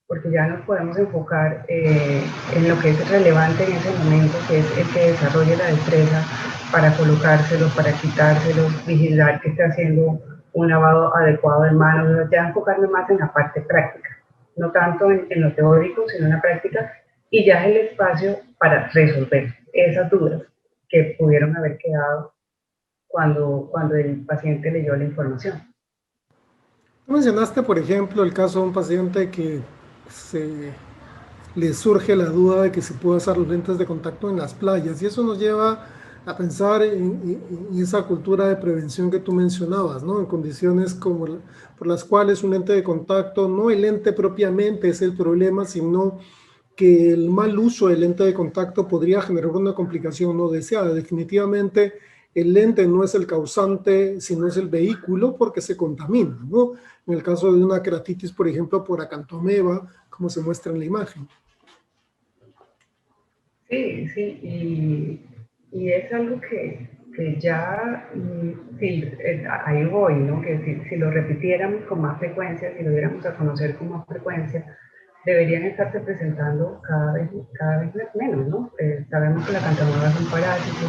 porque ya nos podemos enfocar en lo que es relevante en ese momento, que es el que desarrolle la destreza para colocárselo, para quitárselo, vigilar que esté haciendo un lavado adecuado de manos, ya enfocarme más en la parte práctica, no tanto en lo teórico, sino en la práctica, y ya es el espacio para resolver esas dudas que pudieron haber quedado cuando el paciente leyó la información. Tú mencionaste, por ejemplo, el caso de un paciente que le surge la duda de que se puede usar los lentes de contacto en las playas, y eso nos lleva a pensar en esa cultura de prevención que tú mencionabas, ¿no? En condiciones por las cuales un lente de contacto, no el lente propiamente es el problema, sino que el mal uso del lente de contacto podría generar una complicación no deseada. Definitivamente el lente no es el causante, sino es el vehículo, porque se contamina, ¿no? En el caso de una keratitis, por ejemplo, por acantomeba, como se muestra en la imagen. Sí, sí, y es algo que ya, ahí voy, ¿no? Que si lo repitiéramos con más frecuencia, si lo diéramos a conocer con más frecuencia, deberían estarse presentando cada vez menos, ¿no? Sabemos que la acantomeba es un parásito,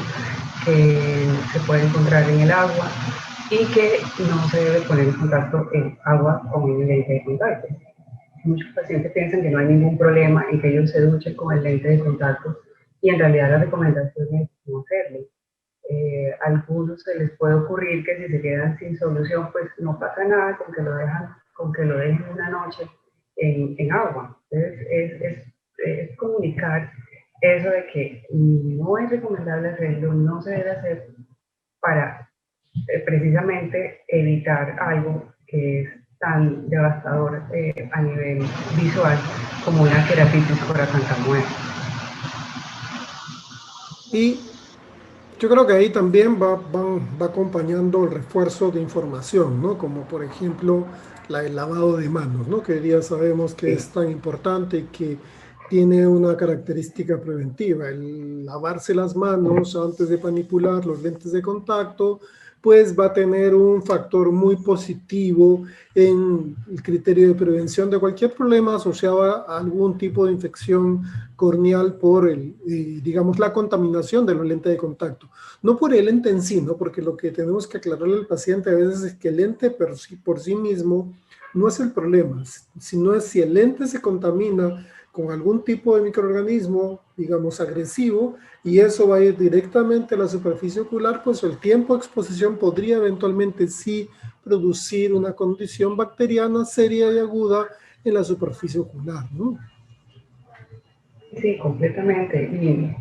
que se puede encontrar en el agua y que no se debe poner en contacto el agua con el lente de contacto. Muchos pacientes piensan que no hay ningún problema en que ellos se duchen con el lente de contacto y en realidad la recomendación es no hacerlo. A algunos se les puede ocurrir que si se quedan sin solución, pues no pasa nada con que lo dejen una noche en agua. Entonces es comunicar eso de que no es recomendable hacerlo, no se debe hacer para precisamente evitar algo que es tan devastador a nivel visual como una queratitis por acantamuela. Y yo creo que ahí también va acompañando el refuerzo de información, ¿no? Como por ejemplo el lavado de manos, ¿no? Que hoy día sabemos que es tan importante y que tiene una característica preventiva. El lavarse las manos antes de manipular los lentes de contacto, pues va a tener un factor muy positivo en el criterio de prevención de cualquier problema asociado a algún tipo de infección corneal por digamos, la contaminación de los lentes de contacto. No por el lente en sí, ¿no? Porque lo que tenemos que aclararle al paciente a veces es que el lente por sí mismo no es el problema, sino es si el lente se contamina con algún tipo de microorganismo, digamos, agresivo, y eso va a ir directamente a la superficie ocular, pues el tiempo de exposición podría eventualmente sí producir una condición bacteriana seria y aguda en la superficie ocular, ¿no? Sí, completamente. Y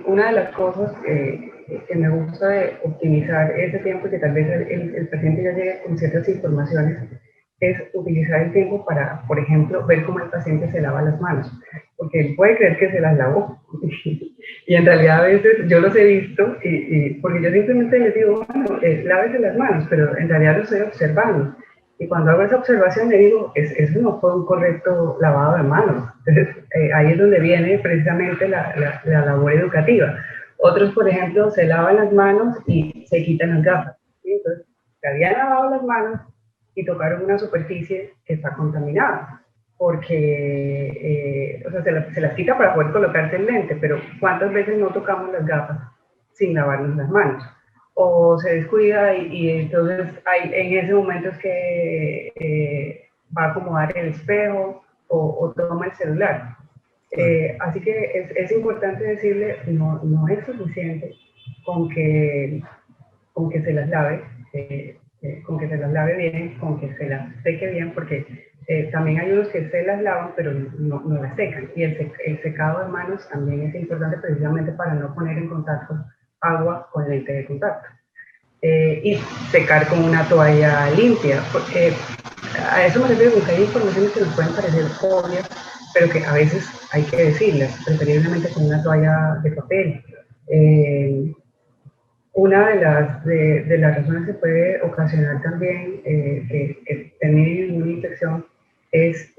una de las cosas que me gusta de optimizar ese tiempo y que tal vez el paciente ya llegue con ciertas informaciones es utilizar el tiempo para, por ejemplo, ver cómo el paciente se lava las manos, porque él puede creer que se las lavó y en realidad a veces yo los he visto porque yo simplemente les digo, bueno, lávese las manos, pero en realidad lo estoy observando. Y cuando hago esa observación le digo, eso no fue un correcto lavado de manos. Entonces, ahí es donde viene precisamente la labor educativa. Otros, por ejemplo, se lavan las manos y se quitan las gafas, ¿sí? Entonces, se habían lavado las manos y tocaron una superficie que está contaminada, porque o sea, se las quita para poder colocarse el lente, pero ¿cuántas veces no tocamos las gafas sin lavarnos las manos? O se descuida y entonces en ese momento es que va a acomodar el espejo o toma el celular. Así que es importante decirle, no es suficiente con que, con que se las lave, con que se las lave bien, con que se las seque bien, porque también hay unos que se las lavan pero no las secan. Y el secado de manos también es importante precisamente para no poner en contacto agua con lente de contacto. Y secar con una toalla limpia, porque a eso me refiero, que hay informaciones que nos pueden parecer obvias, pero que a veces hay que decirlas, preferiblemente con una toalla de papel. Una de las razones que puede ocasionar también que tener una infección es,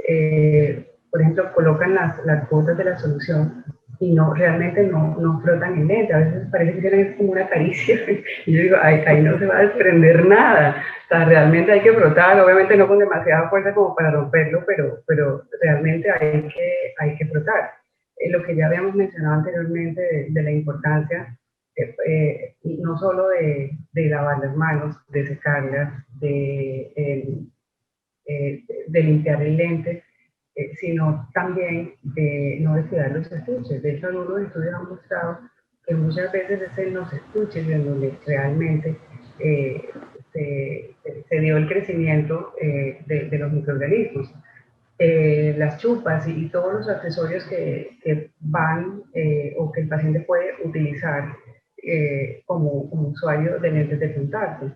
por ejemplo, colocan las gotas de la solución y realmente no frotan el lente. A veces parece que tienen como una caricia y yo digo, ahí no se va a desprender nada. O sea, realmente hay que frotar, obviamente no con demasiada fuerza como para romperlo, pero realmente hay que frotar. Lo que ya habíamos mencionado anteriormente de la importancia no solo de lavar las manos, de secarlas, de limpiar el lente, sino también de no descuidar los estuches. De hecho, algunos estudios han mostrado que muchas veces es en los estuches en donde realmente se dio el crecimiento de los microorganismos. Las chupas y todos los accesorios que van o que el paciente puede utilizar como usuario de lentes de contacto.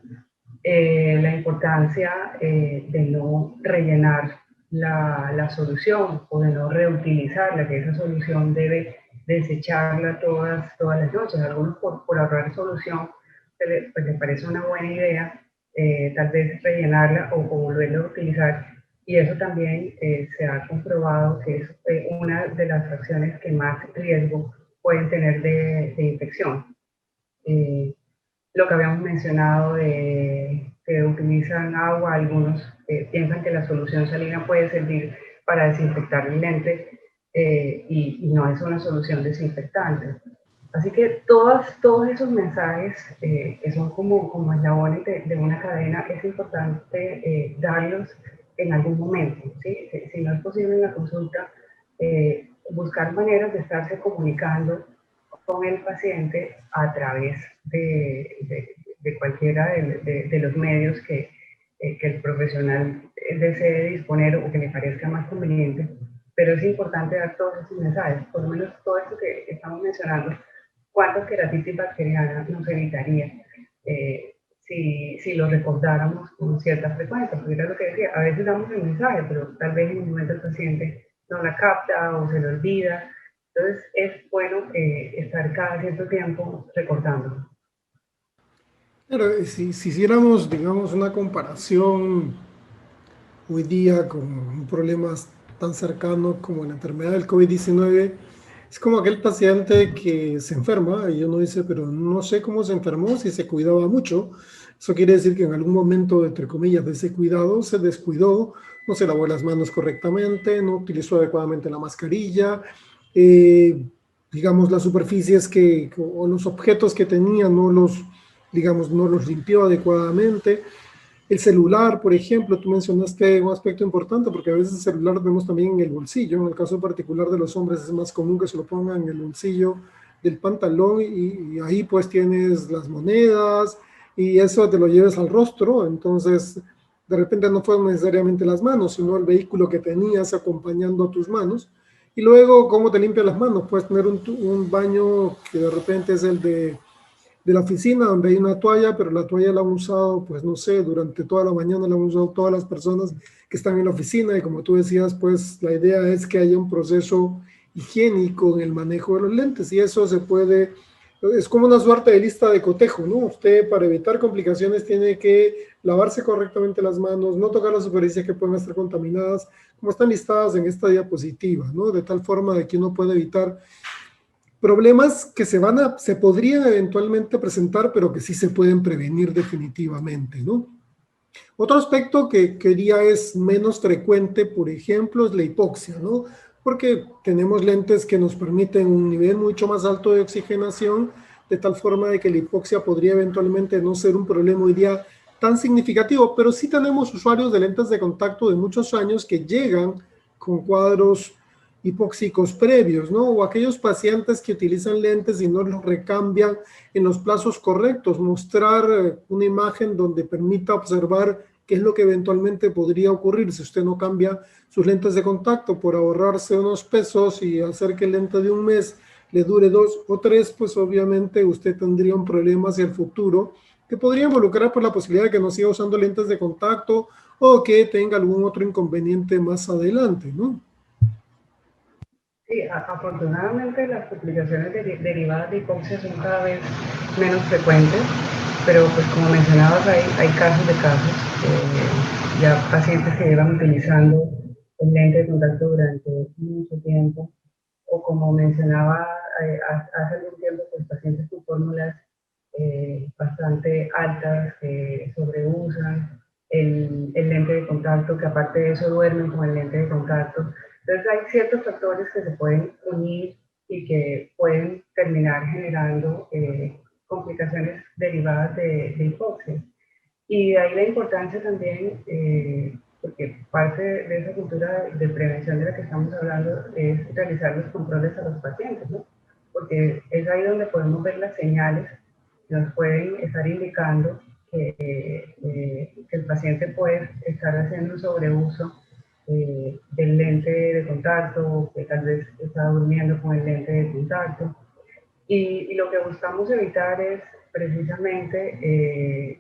La importancia de no rellenar la solución o de no reutilizarla, que esa solución debe desecharla todas las noches. Algunos por ahorrar solución pues les parece una buena idea tal vez rellenarla o volverla a utilizar, y eso también se ha comprobado que es una de las acciones que más riesgo pueden tener de infección. Lo que habíamos mencionado de que utilizan agua, algunos piensan que la solución salina puede servir para desinfectar el lente y no es una solución desinfectante. Así que todos esos mensajes que son como eslabones de una cadena, es importante darlos en algún momento, ¿sí? Si no es posible en la consulta, buscar maneras de estarse comunicando con el paciente a través de cualquiera de los medios que el profesional desee disponer o que le parezca más conveniente, pero es importante dar todos esos mensajes, por lo menos todo esto que estamos mencionando. ¿Cuántas queratitis bacterianas nos evitaría si lo recordáramos con cierta frecuencia? Porque era lo que decía, a veces damos el mensaje, pero tal vez en un momento el paciente no la capta o se le olvida. Entonces es bueno estar cada cierto tiempo recordándolo. Claro, si hiciéramos, digamos, una comparación hoy día con un problema tan cercano como la enfermedad del COVID-19, es como aquel paciente que se enferma y uno dice, pero no sé cómo se enfermó, si se cuidaba mucho. Eso quiere decir que en algún momento, entre comillas, de ese cuidado se descuidó, no se lavó las manos correctamente, no utilizó adecuadamente la mascarilla, eh, digamos, las superficies o los objetos que tenía digamos, no los limpió adecuadamente. El celular, por ejemplo, tú mencionaste un aspecto importante porque a veces el celular lo vemos también en el bolsillo. En el caso particular de los hombres es más común que se lo pongan en el bolsillo del pantalón y ahí pues tienes las monedas y eso te lo lleves al rostro. Entonces, de repente no fueron necesariamente las manos, sino el vehículo que tenías acompañando a tus manos. Y luego, ¿cómo te limpias las manos? Puedes tener un baño que de repente es el de la oficina donde hay una toalla, pero la toalla la han usado, pues no sé, durante toda la mañana la han usado todas las personas que están en la oficina y como tú decías, pues la idea es que haya un proceso higiénico en el manejo de los lentes y eso se puede, es como una suerte de lista de cotejo, ¿no? Usted para evitar complicaciones tiene que lavarse correctamente las manos, no tocar las superficies que pueden estar contaminadas, como están listadas en esta diapositiva, ¿no? De tal forma de que uno puede evitar problemas que se podrían eventualmente presentar, pero que sí se pueden prevenir definitivamente, ¿no? Otro aspecto que diría es menos frecuente, por ejemplo, es la hipoxia, ¿no? Porque tenemos lentes que nos permiten un nivel mucho más alto de oxigenación, de tal forma de que la hipoxia podría eventualmente no ser un problema hoy día tan significativo, pero sí tenemos usuarios de lentes de contacto de muchos años que llegan con cuadros hipóxicos previos, ¿no? O aquellos pacientes que utilizan lentes y no los recambian en los plazos correctos, mostrar una imagen donde permita observar qué es lo que eventualmente podría ocurrir si usted no cambia sus lentes de contacto por ahorrarse unos pesos y hacer que el lente de un mes le dure 2 o 3, pues obviamente usted tendría un problema hacia el futuro que podría involucrar por la posibilidad de que no siga usando lentes de contacto o que tenga algún otro inconveniente más adelante, ¿no? Sí, afortunadamente las complicaciones derivadas de hipoxia son cada vez menos frecuentes, pero pues como mencionabas hay casos de casos, ya pacientes que llevan utilizando el lente de contacto durante mucho tiempo, o como mencionaba hace algún tiempo, pues pacientes con fórmulas bastante altas que sobreusan el lente de contacto, que aparte de eso duermen con el lente de contacto. Entonces hay ciertos factores que se pueden unir y que pueden terminar generando complicaciones derivadas de hipoxia. Y de ahí la importancia también, porque parte de esa cultura de prevención de la que estamos hablando es realizar los controles a los pacientes, ¿no? Porque es ahí donde podemos ver las señales que nos pueden estar indicando que el paciente puede estar haciendo un sobreuso del lente de contacto, que tal vez está durmiendo con el lente de contacto. Y lo que buscamos evitar es precisamente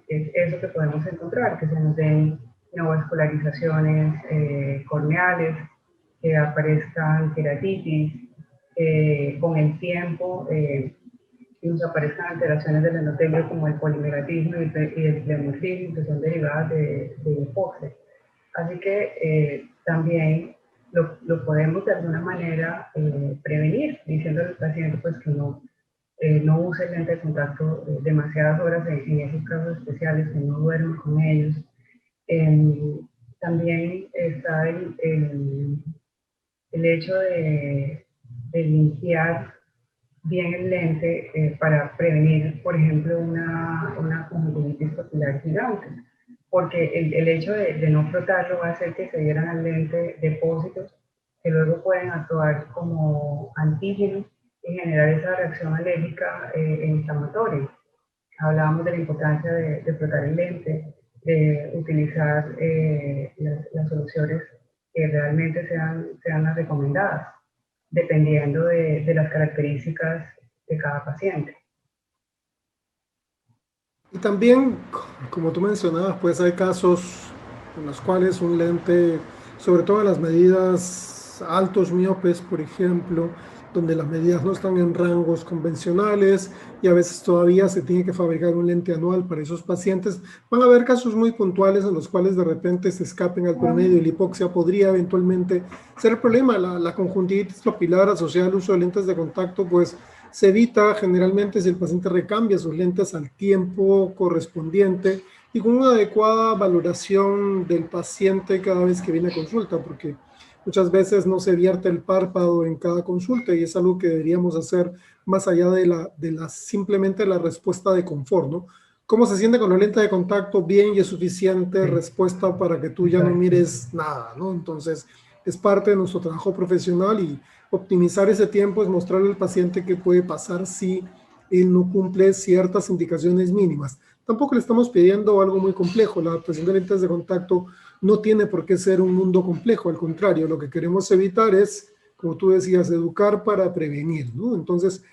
es eso que podemos encontrar, que se nos den neovascularizaciones corneales, que aparezcan queratitis, con el tiempo nos aparezcan alteraciones del endotelio como el polimeratismo y el pleomorfismo, que son derivadas de hipoxia. Así que también lo podemos de alguna manera prevenir, diciendo al paciente pues, que no use el lente de contacto demasiadas horas en esos casos especiales, que no duerma con ellos. También está el hecho de limpiar bien el lente para prevenir, por ejemplo, una conjuntivitis papilar gigante, porque el hecho de no frotarlo va a hacer que se dieran al lente depósitos que luego pueden actuar como antígenos y generar esa reacción alérgica e inflamatoria. Hablábamos de la importancia de frotar el lente, de utilizar las soluciones que realmente sean las recomendadas, dependiendo de las características de cada paciente. Y también, como tú mencionabas, pues hay casos en los cuales un lente, sobre todo en las medidas altos miopes, por ejemplo, donde las medidas no están en rangos convencionales y a veces todavía se tiene que fabricar un lente anual para esos pacientes, van a haber casos muy puntuales en los cuales de repente se escapen al promedio y la hipoxia podría eventualmente ser el problema. La conjuntivitis papilar asociada al uso de lentes de contacto, pues se evita generalmente si el paciente recambia sus lentes al tiempo correspondiente y con una adecuada valoración del paciente cada vez que viene a consulta, porque muchas veces no se vierte el párpado en cada consulta y es algo que deberíamos hacer más allá de simplemente la respuesta de confort, ¿no? ¿Cómo se siente con la lente de contacto? Bien y es suficiente respuesta para que tú ya no mires nada, ¿no? Entonces, es parte de nuestro trabajo profesional y optimizar ese tiempo es mostrarle al paciente qué puede pasar si él no cumple ciertas indicaciones mínimas. Tampoco le estamos pidiendo algo muy complejo. La adaptación de lentes de contacto no tiene por qué ser un mundo complejo. Al contrario, lo que queremos evitar es, como tú decías, educar para prevenir, ¿no? Entonces,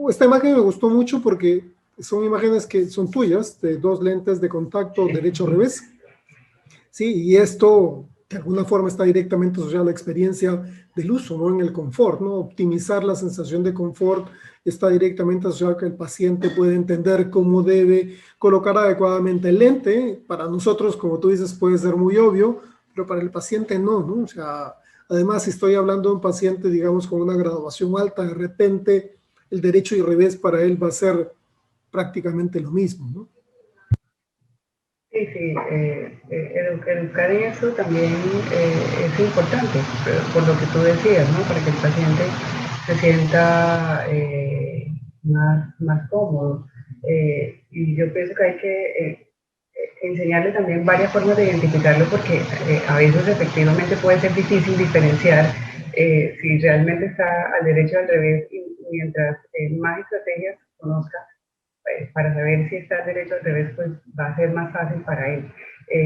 esta imagen me gustó mucho porque son imágenes que son tuyas, de dos lentes de contacto derecho-revés. Sí, y esto de alguna forma está directamente asociado a la experiencia del uso, ¿no? En el confort, ¿no? Optimizar la sensación de confort está directamente asociado a que el paciente puede entender cómo debe colocar adecuadamente el lente. Para nosotros, como tú dices, puede ser muy obvio, pero para el paciente no, ¿no? O sea, además, si estoy hablando de un paciente, digamos, con una graduación alta, de repente el derecho y revés para él va a ser prácticamente lo mismo, ¿no? Sí, sí, educar en eso también es importante, por lo que tú decías, ¿no? Para que el paciente se sienta más cómodo. Y yo pienso que hay que enseñarle también varias formas de identificarlo porque a veces efectivamente puede ser difícil diferenciar si realmente está al derecho o al revés y mientras más estrategias conozca, para saber si está derecho o al revés, pues va a ser más fácil para él.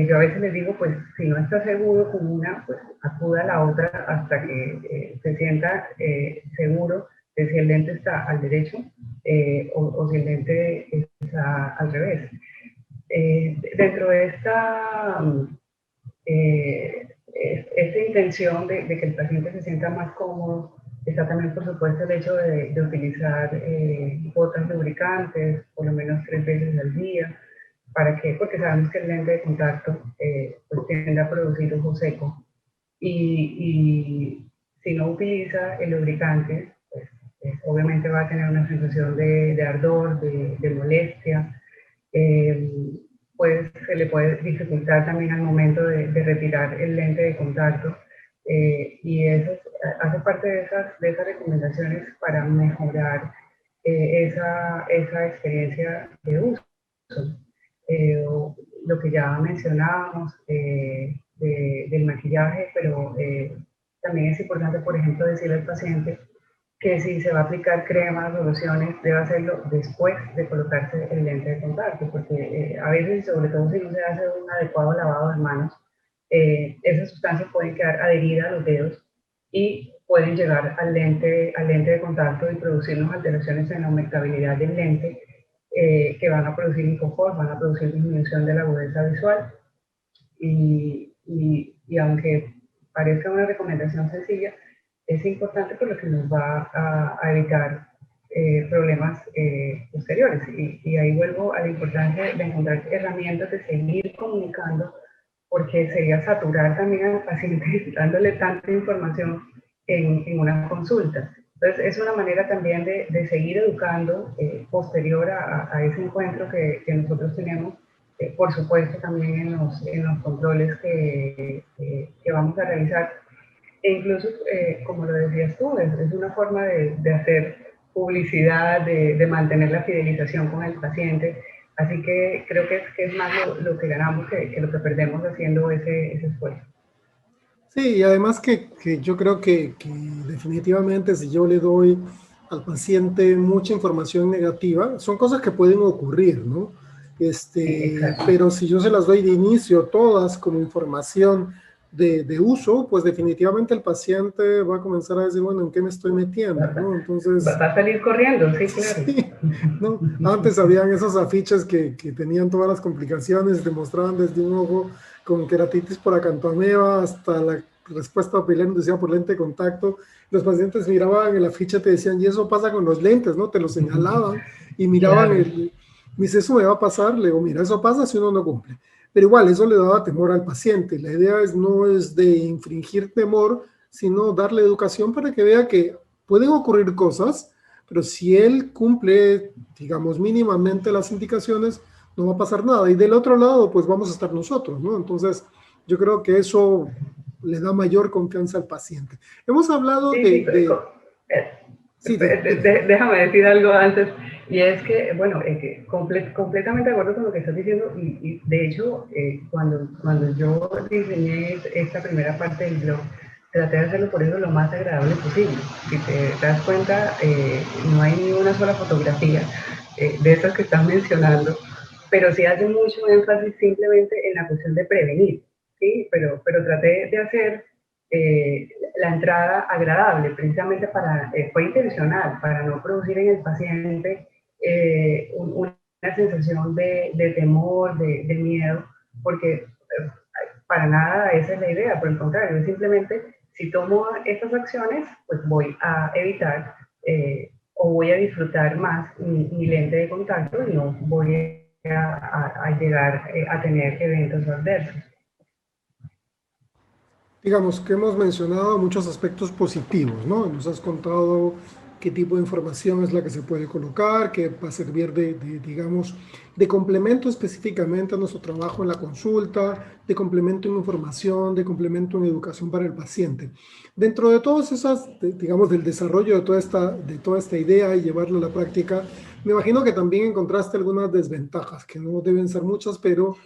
Yo a veces les digo, pues si no está seguro con una, pues acuda a la otra hasta que se sienta seguro de si el lente está al derecho o si el lente está al revés. Dentro de esta intención de que el paciente se sienta más cómodo, está también, por supuesto, el hecho de utilizar gotas lubricantes por lo menos 3 veces al día. ¿Para qué? Porque sabemos que el lente de contacto pues tiende a producir ojo seco. Y si no utiliza el lubricante, pues obviamente va a tener una sensación de ardor, de molestia. Eh, pues se le puede dificultar también al momento de retirar el lente de contacto y eso hace parte de esas recomendaciones para mejorar esa experiencia de uso. Lo que ya mencionábamos del maquillaje, pero también es importante, por ejemplo, decirle al paciente que si se va a aplicar cremas o lociones, debe hacerlo después de colocarse el lente de contacto, porque a veces, sobre todo si no se hace un adecuado lavado de manos, esas sustancias pueden quedar adheridas a los dedos y pueden llegar al lente de contacto y producirnos alteraciones en la humectabilidad del lente que van a producir inconfort, van a producir disminución de la agudeza visual y aunque parezca una recomendación sencilla, es importante por lo que nos va a evitar problemas posteriores. Y ahí vuelvo a la importancia de encontrar herramientas de seguir comunicando, porque sería saturar también al paciente dándole tanta información en una consulta. Entonces, es una manera también de seguir educando posterior a ese encuentro que nosotros tenemos, por supuesto también en los controles que vamos a realizar. E incluso, como lo decías tú, es una forma de hacer publicidad, de mantener la fidelización con el paciente. Así que creo que es más lo que ganamos que lo que perdemos haciendo ese esfuerzo. Sí, y además que yo creo que definitivamente si yo le doy al paciente mucha información negativa, son cosas que pueden ocurrir, ¿no? Sí, exacto. Pero si yo se las doy de inicio todas como información de uso, pues definitivamente el paciente va a comenzar a decir, bueno, ¿en qué me estoy metiendo? ¿No? Entonces, Va a salir corriendo, sí, claro. sí, ¿no? Antes habían esos afiches que tenían todas las complicaciones, te mostraban desde un ojo con queratitis por acantoameba hasta la respuesta papilar inducida por lente de contacto. Los pacientes miraban el afiche y te decían, y eso pasa con los lentes, ¿no? Te lo señalaban y miraban Claro. me dice, eso me va a pasar. Le digo, mira, eso pasa si uno no cumple. Pero igual, eso le daba temor al paciente. La idea no es de infringir temor, sino darle educación para que vea que pueden ocurrir cosas, pero si él cumple, digamos, mínimamente las indicaciones, no va a pasar nada. Y del otro lado, pues vamos a estar nosotros, ¿no? Entonces, yo creo que eso le da mayor confianza al paciente. Hemos hablado Sí, sí, sí, déjame decir algo antes, y es que, bueno, completamente de acuerdo con lo que estás diciendo, y de hecho, cuando yo diseñé esta primera parte del blog, traté de hacerlo por eso lo más agradable posible. Si te das cuenta, no hay ni una sola fotografía de esas que estás mencionando, pero sí hace mucho énfasis simplemente en la cuestión de prevenir, ¿sí? Pero traté de hacer la entrada agradable, precisamente fue intencional, para no producir en el paciente una sensación de temor, de miedo, porque para nada esa es la idea, por el contrario, es simplemente si tomo estas acciones, pues voy a evitar o voy a disfrutar más mi lente de contacto y no voy a llegar a tener eventos adversos. digamos que hemos mencionado muchos aspectos positivos, ¿no? Nos has contado qué tipo de información es la que se puede colocar, que va a servir digamos, de complemento específicamente a nuestro trabajo en la consulta, de complemento en información, de complemento en educación para el paciente. Dentro de todas esas, digamos, del desarrollo de toda esta idea y llevarla a la práctica, me imagino que también encontraste algunas desventajas, que no deben ser muchas, pero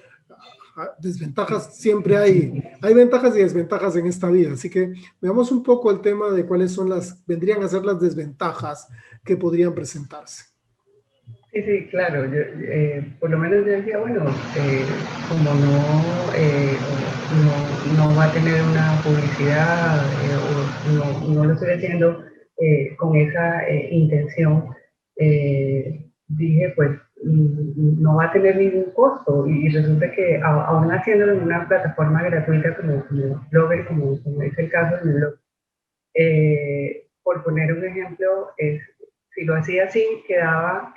desventajas siempre hay ventajas y desventajas en esta vida, así que veamos un poco el tema de cuáles son vendrían a ser las desventajas que podrían presentarse. Sí, sí, claro. Por lo menos yo decía, bueno, como no va a tener una publicidad o no lo estoy haciendo con esa intención, dije, pues no va a tener ningún costo y resulta que aún haciéndolo en una plataforma gratuita como Blogger, como es el caso de mi blog, por poner un ejemplo, si lo hacía así, quedaba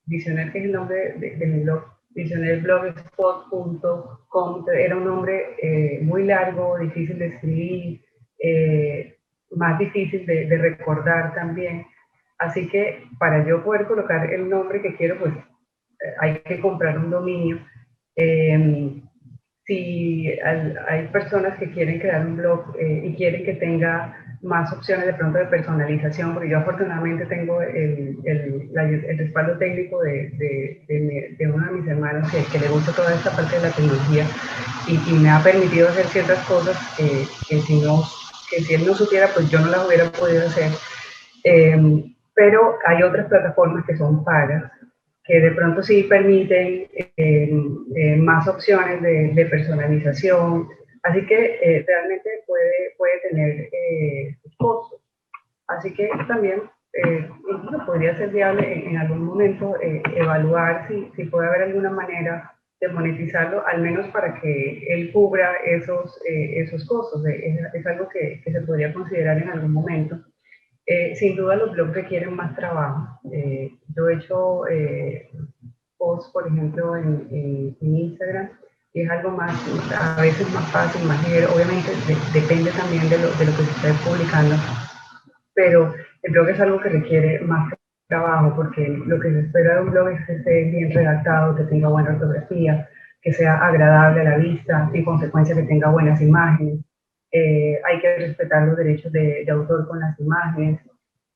Visionaire, que es el nombre de mi blog, visionaireblogspot.com, era un nombre muy largo, difícil de escribir, más difícil de recordar también. Así que para yo poder colocar el nombre que quiero, pues hay que comprar un dominio. Si hay personas que quieren crear un blog y quieren que tenga más opciones de pronto de personalización, porque yo afortunadamente tengo el respaldo técnico de uno de mis hermanos que le gusta toda esta parte de la tecnología y me ha permitido hacer ciertas cosas que si él no supiera, pues yo no las hubiera podido hacer. Pero hay otras plataformas que son pagas, que de pronto sí permiten más opciones de personalización, así que realmente puede tener costos. Así que también podría ser viable en algún momento evaluar si puede haber alguna manera de monetizarlo, al menos para que él cubra esos costos. Es algo que se podría considerar en algún momento. Sin duda los blogs requieren más trabajo. Yo he hecho posts, por ejemplo, en Instagram, y es algo más, a veces más fácil, más ligero. Obviamente depende también de lo que se esté publicando, pero el blog es algo que requiere más trabajo, porque lo que se espera de un blog es que esté bien redactado, que tenga buena ortografía, que sea agradable a la vista, en consecuencia que tenga buenas imágenes. Hay que respetar los derechos de autor con las imágenes.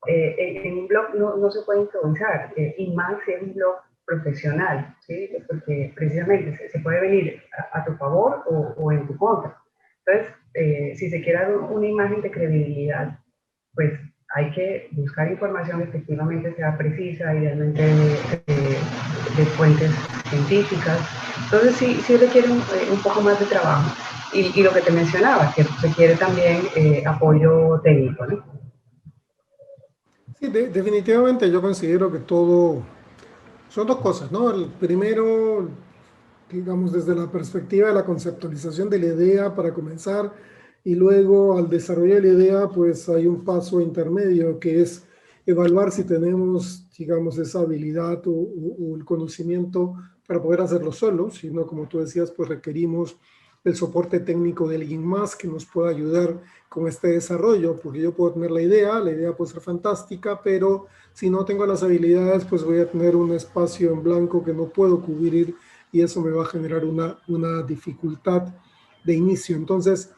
En un blog no se puede improvisar, y más si es un blog profesional, ¿sí? Porque precisamente se puede venir a tu favor o en tu contra. Entonces, si se quiere dar una imagen de credibilidad, pues hay que buscar información que efectivamente sea precisa, idealmente de fuentes científicas. Entonces sí requiere un poco más de trabajo. Y lo que te mencionaba, que requiere también apoyo técnico, ¿no? Sí, definitivamente yo considero que todo son dos cosas, ¿no? El primero, digamos, desde la perspectiva de la conceptualización de la idea para comenzar, y luego al desarrollo de la idea, pues hay un paso intermedio que es evaluar si tenemos, digamos, esa habilidad o el conocimiento para poder hacerlo solos, sino como tú decías, pues requerimos el soporte técnico de alguien más que nos pueda ayudar con este desarrollo, porque yo puedo tener la idea puede ser fantástica, pero si no tengo las habilidades, pues voy a tener un espacio en blanco que no puedo cubrir y eso me va a generar una dificultad de inicio. Entonces,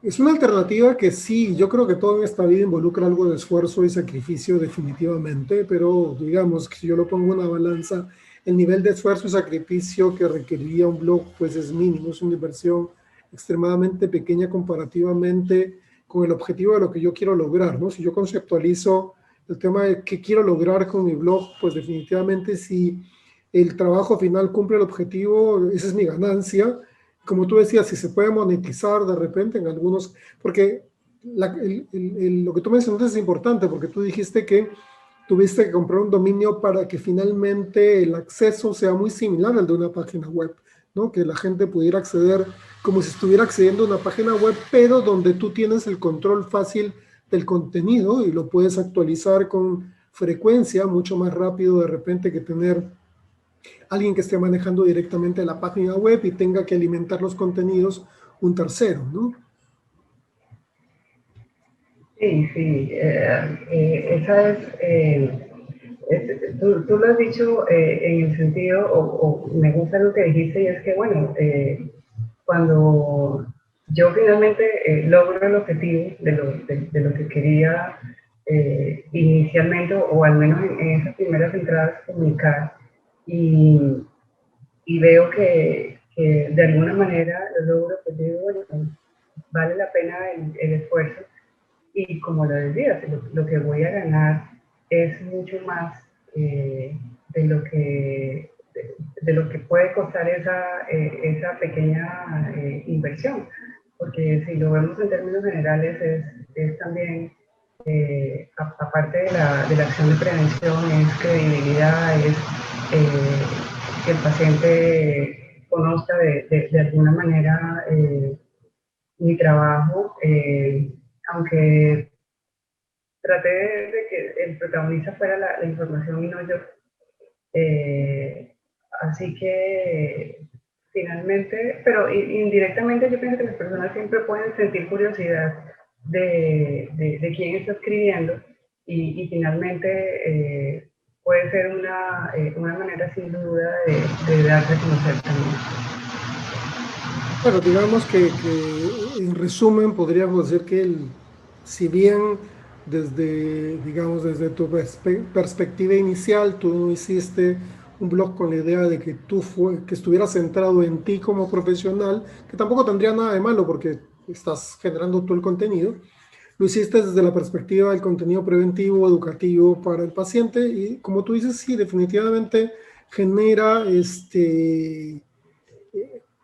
es una alternativa que sí, yo creo que todo en esta vida involucra algo de esfuerzo y sacrificio definitivamente, pero digamos que si yo lo pongo en una balanza, el nivel de esfuerzo y sacrificio que requeriría un blog pues es mínimo, es una inversión extremadamente pequeña comparativamente con el objetivo de lo que yo quiero lograr, ¿no? Si yo conceptualizo el tema de qué quiero lograr con mi blog, pues definitivamente si el trabajo final cumple el objetivo, esa es mi ganancia. Como tú decías, si se puede monetizar de repente en algunos, porque lo que tú mencionaste es importante, porque tú dijiste que tuviste que comprar un dominio para que finalmente el acceso sea muy similar al de una página web, ¿no? Que la gente pudiera acceder como si estuviera accediendo a una página web, pero donde tú tienes el control fácil del contenido y lo puedes actualizar con frecuencia, mucho más rápido de repente que tener alguien que esté manejando directamente la página web y tenga que alimentar los contenidos un tercero, ¿no? Sí, esa tú lo has dicho en el sentido, o me gusta lo que dijiste, y es que, bueno, cuando yo finalmente logro el objetivo de lo que quería inicialmente, o al menos en esas primeras entradas comunicar, y, y veo que de alguna manera lo logro, pues digo, bueno, vale la pena el esfuerzo. Y como lo decías, lo que voy a ganar es mucho más de de lo que puede costar esa pequeña inversión. Porque si lo vemos en términos generales, es también, aparte de la acción de prevención, es credibilidad, es que el paciente conozca de alguna manera mi trabajo. Aunque traté de que el protagonista fuera la información y no yo. Así que finalmente, pero indirectamente yo pienso que las personas siempre pueden sentir curiosidad de quién está escribiendo y finalmente puede ser una manera sin duda de darse a conocer también. Bueno, digamos que en resumen podríamos decir que si bien desde, digamos, desde tu perspectiva inicial tú no hiciste un blog con la idea de que que estuvieras centrado en ti como profesional, que tampoco tendría nada de malo porque estás generando tú el contenido, lo hiciste desde la perspectiva del contenido preventivo, educativo para el paciente y como tú dices, sí, definitivamente genera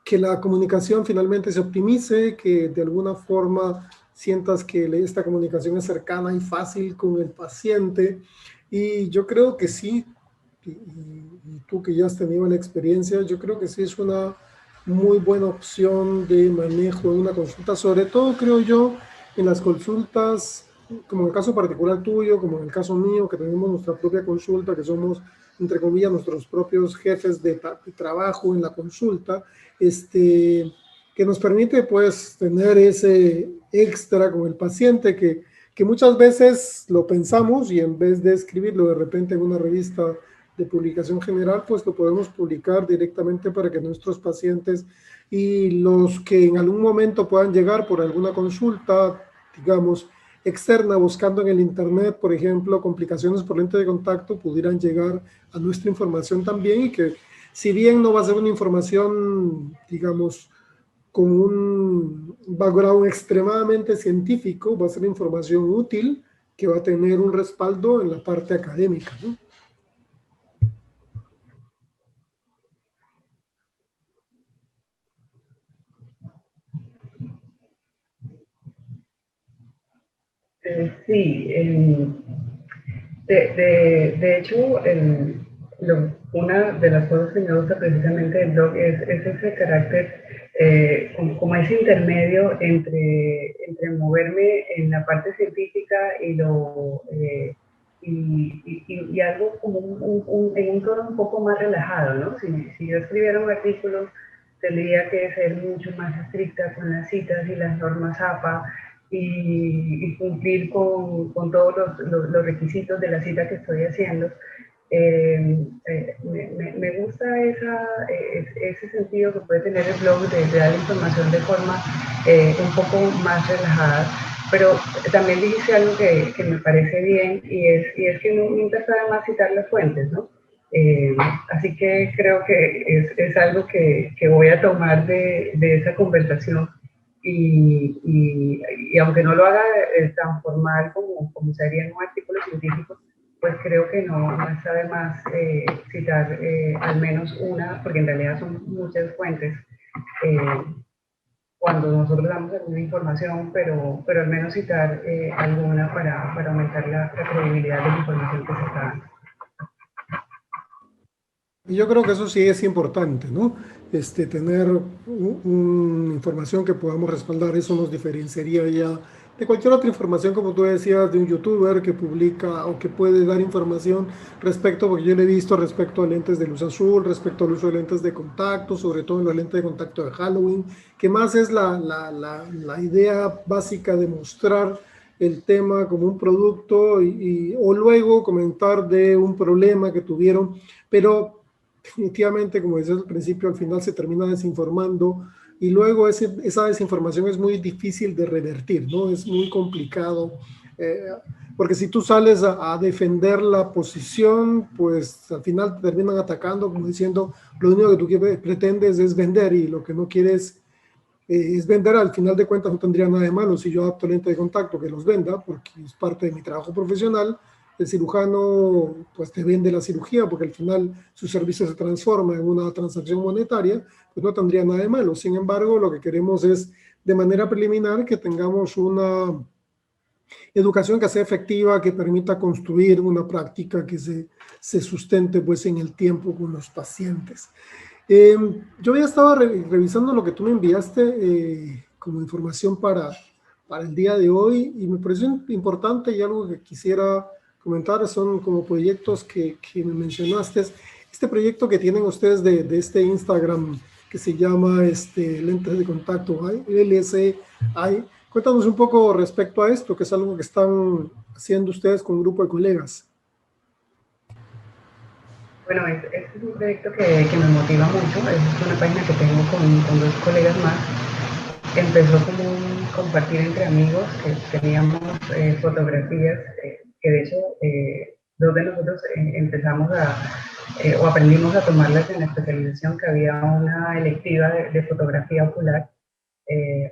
que la comunicación finalmente se optimice, que de alguna forma sientas que esta comunicación es cercana y fácil con el paciente. Y yo creo que sí, y tú que ya has tenido la experiencia, yo creo que sí es una muy buena opción de manejo en una consulta, sobre todo creo yo en las consultas, como en el caso particular tuyo, como en el caso mío, que tenemos nuestra propia consulta, que somos, entre comillas, nuestros propios jefes de trabajo en la consulta, que nos permite pues tener ese extra con el paciente que muchas veces lo pensamos y en vez de escribirlo de repente en una revista de publicación general, pues lo podemos publicar directamente para que nuestros pacientes y los que en algún momento puedan llegar por alguna consulta, digamos, externa buscando en el internet, por ejemplo, complicaciones por lente de contacto, pudieran llegar a nuestra información también, y que si bien no va a ser una información, digamos, con un background extremadamente científico, va a ser información útil que va a tener un respaldo en la parte académica, ¿no? Sí, de hecho, una de las cosas que me gusta precisamente del blog es ese carácter, como ese intermedio entre moverme en la parte científica y algo como en un tono un poco más relajado, ¿no? Si yo escribiera un artículo, tendría que ser mucho más estricta con las citas y las normas APA, y cumplir con todos los requisitos de la cita que estoy haciendo. Me gusta ese sentido que puede tener el blog de dar información de forma un poco más relajada, pero también dijiste algo que me parece bien, y es que nunca está de más citar las fuentes, ¿no? Así que creo que es algo que voy a tomar de esa conversación, y aunque no lo haga tan formal como sería en un artículo científico, pues creo que no está de más citar al menos una, porque en realidad son muchas fuentes eh, cuando nosotros damos alguna información, pero al menos citar alguna para aumentar la credibilidad de la información que se está dando. Y yo creo que eso sí es importante, ¿no? Tener una información que podamos respaldar, eso nos diferenciaría ya de cualquier otra información, como tú decías, de un youtuber que publica o que puede dar información respecto, porque yo le he visto respecto a lentes de luz azul, respecto al uso de lentes de contacto, sobre todo en la lente de contacto de Halloween, que más es la idea básica de mostrar el tema como un producto o luego comentar de un problema que tuvieron, pero definitivamente, como decía al principio, al final se termina desinformando, y luego esa desinformación es muy difícil de revertir, ¿no? Es muy complicado, eh, porque si tú sales a defender la posición, pues al final te terminan atacando, como diciendo, lo único que tú pretendes es vender, y lo que no quieres es vender. Al final de cuentas no tendría nada de malo si yo adapto lente de contacto que los venda, porque es parte de mi trabajo profesional. El cirujano pues te vende la cirugía porque al final su servicio se transforma en una transacción monetaria, pues no tendría nada de malo. Sin embargo, lo que queremos es de manera preliminar que tengamos una educación que sea efectiva, que permita construir una práctica que se sustente pues en el tiempo con los pacientes. Yo ya estaba revisando lo que tú me enviaste como información para el día de hoy, y me pareció importante, y algo que quisiera comentar son como proyectos que me mencionaste. Este proyecto que tienen ustedes de este Instagram que se llama Lentes de Contacto, LSI. Cuéntanos un poco respecto a esto, que es algo que están haciendo ustedes con un grupo de colegas. Bueno, este es un proyecto que me motiva mucho. Es una página que tengo con dos colegas más. Empezó como un compartir entre amigos, que teníamos fotografías, que de hecho dos de nosotros empezamos o aprendimos a tomarlas en la especialización, que había una electiva de fotografía ocular.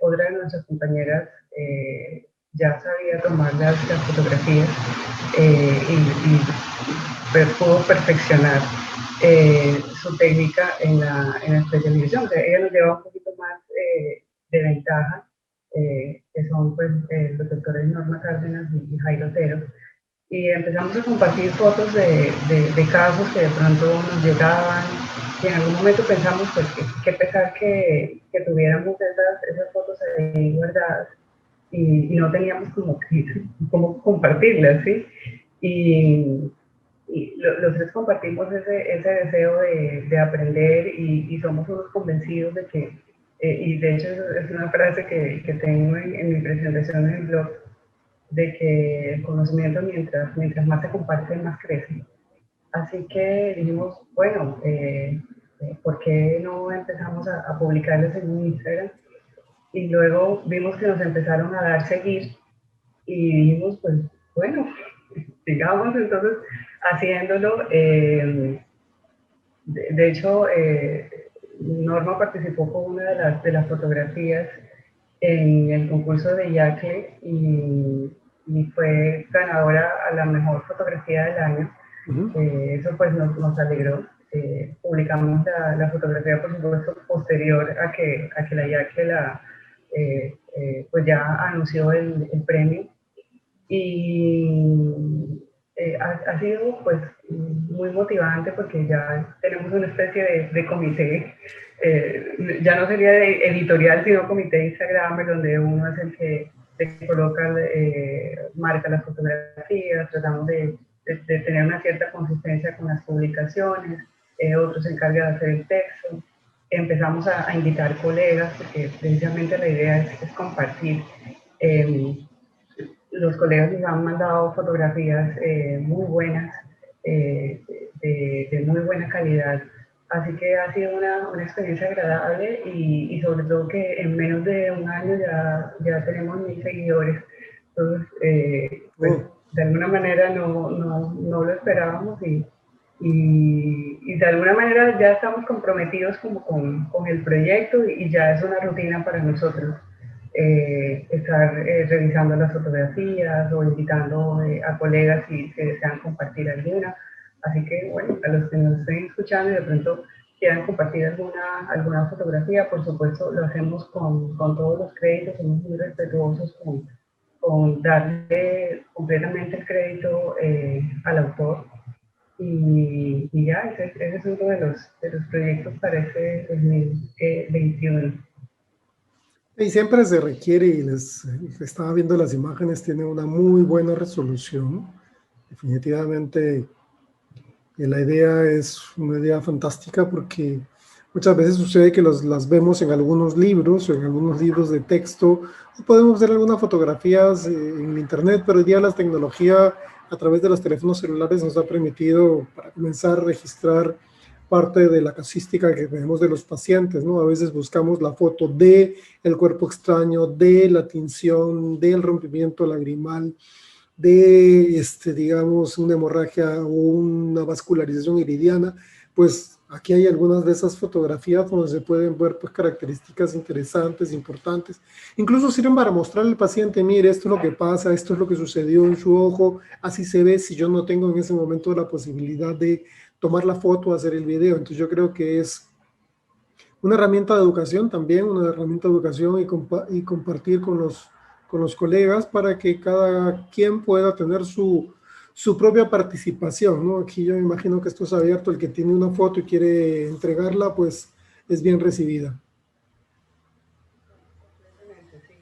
Otra de nuestras compañeras ya sabía tomar las fotografías, y pudo perfeccionar su técnica en la especialización. O sea, ella nos lleva un poquito más de ventaja, que son pues, los doctores Norma Cárdenas y Jairo Otero. Y empezamos a compartir fotos de casos que de pronto nos llegaban, y en algún momento pensamos pues qué pesar que tuviéramos esas fotos ahí guardadas, y no teníamos como compartirlas, ¿sí? Los tres compartimos ese deseo de aprender, y somos unos convencidos de que, y de hecho es una frase que tengo en mi presentación en el blog, de que el conocimiento mientras más se comparte, más crece. Así que dijimos, bueno, ¿por qué no empezamos a publicarles en Instagram? Y luego vimos que nos empezaron a dar seguir, y dijimos, pues bueno, sigamos entonces haciéndolo. De hecho, Norma participó con una de las fotografías en el concurso de Yacle y fue ganadora a la mejor fotografía del año. Eso pues nos alegró. Publicamos la fotografía, por supuesto, posterior a que la Yacle pues ya anunció el premio. Y ha sido pues muy motivante porque ya tenemos una especie de comité, ya no sería de editorial, sino comité de Instagram, donde uno es el que coloca, marca las fotografías, tratamos de tener una cierta consistencia con las publicaciones, otro se encarga de hacer el texto. Empezamos a invitar colegas, porque precisamente la idea es compartir. Los colegas nos han mandado fotografías muy buenas, de muy buena calidad. Así que ha sido una experiencia agradable y sobre todo que en menos de un año ya tenemos 1000 seguidores. Entonces, pues, de alguna manera no lo esperábamos y de alguna manera ya estamos comprometidos como con el proyecto y ya es una rutina para nosotros. Estar revisando las fotografías o invitando a colegas si desean compartir alguna. Así que, bueno, a los que nos estén escuchando y de pronto quieran compartir alguna fotografía, por supuesto, lo hacemos con todos los créditos, somos muy respetuosos con darle completamente el crédito al autor. Y ya, ese es uno de los proyectos para este 2021. Y siempre se requiere, y les estaba viendo las imágenes, tiene una muy buena resolución. Definitivamente la idea es una idea fantástica porque muchas veces sucede que las vemos en algunos libros o en algunos libros de texto, o podemos ver algunas fotografías en internet, pero hoy día la tecnología a través de los teléfonos celulares nos ha permitido, para comenzar, a registrar parte de la casística que tenemos de los pacientes, ¿no? A veces buscamos la foto de el cuerpo extraño, de la tinción, del rompimiento lagrimal, de, digamos, una hemorragia o una vascularización iridiana. Pues aquí hay algunas de esas fotografías donde se pueden ver pues, características interesantes, importantes. Incluso sirven para mostrarle al paciente, mire, esto es lo que pasa, esto es lo que sucedió en su ojo, así se ve si yo no tengo en ese momento la posibilidad de tomar la foto o hacer el video. Entonces yo creo que es una herramienta de educación también, una herramienta de educación y compartir con los colegas para que cada quien pueda tener su propia participación, ¿no? Aquí yo me imagino que esto es abierto, el que tiene una foto y quiere entregarla, pues es bien recibida. Completamente, sí,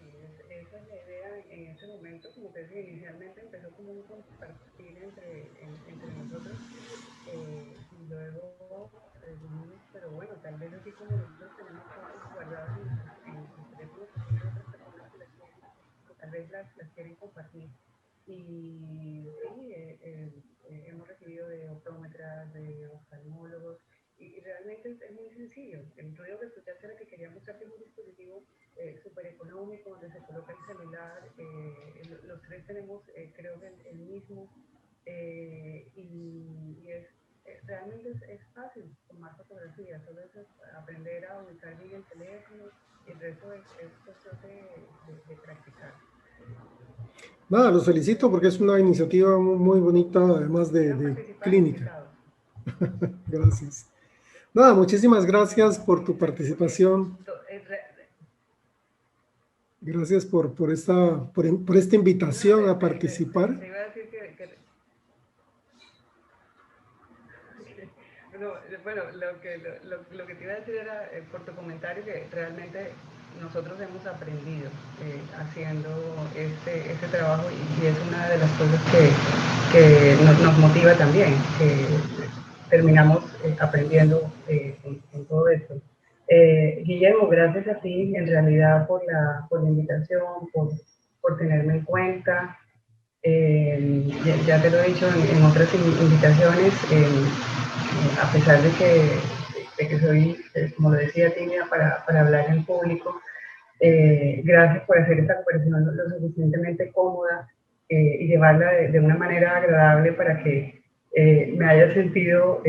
esa es la idea en este momento, como que inicialmente empezó como un compartir entre nosotros y luego pero bueno, tal vez así como nosotros tenemos fotos guardadas en nuestros teléfonos, hay otras personas que las quieren, que tal vez las quieren compartir. Y sí, hemos recibido de optómetras, de oftalmólogos, y realmente es muy sencillo. El ruido que escuchaste era que quería mostrarte un dispositivo súper económico donde se coloca el celular. Los tres tenemos, creo que el mismo, y realmente es fácil tomar fotografías, solo es aprender a ubicar bien el teléfono, y el resto es cuestión de practicar. Nada, los felicito porque es una iniciativa muy bonita, además de clínica. Gracias. Nada, muchísimas gracias por tu participación. Gracias por esta invitación a participar. Te iba a decir que bueno, lo que te iba a decir era por tu comentario que realmente nosotros hemos aprendido haciendo este trabajo y es una de las cosas que nos motiva también, que terminamos aprendiendo con todo esto. Guillermo, gracias a ti en realidad por la invitación, por tenerme en cuenta. Ya te lo he dicho en otras invitaciones, a pesar de que soy, como lo decía, tímida para hablar en público, Gracias por hacer esta conversación lo suficientemente cómoda y llevarla de una manera agradable para que me haya sentido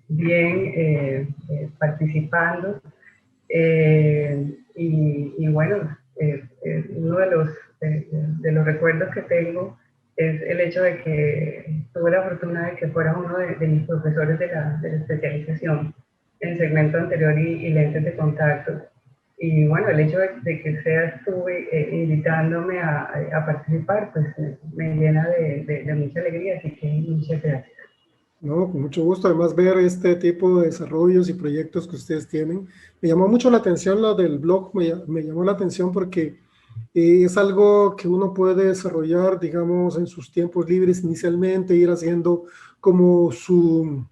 bien participando. Y bueno, uno de los recuerdos que tengo es el hecho de que tuve la fortuna de que fuera uno de mis profesores de la especialización en segmento anterior y lentes de contacto. Y bueno, el hecho de que seas tú invitándome a participar, pues me llena de mucha alegría, así que muchas gracias. No, con mucho gusto. Además, ver este tipo de desarrollos y proyectos que ustedes tienen. Me llamó mucho la atención lo del blog, me llamó la atención porque es algo que uno puede desarrollar, digamos, en sus tiempos libres inicialmente, ir haciendo como su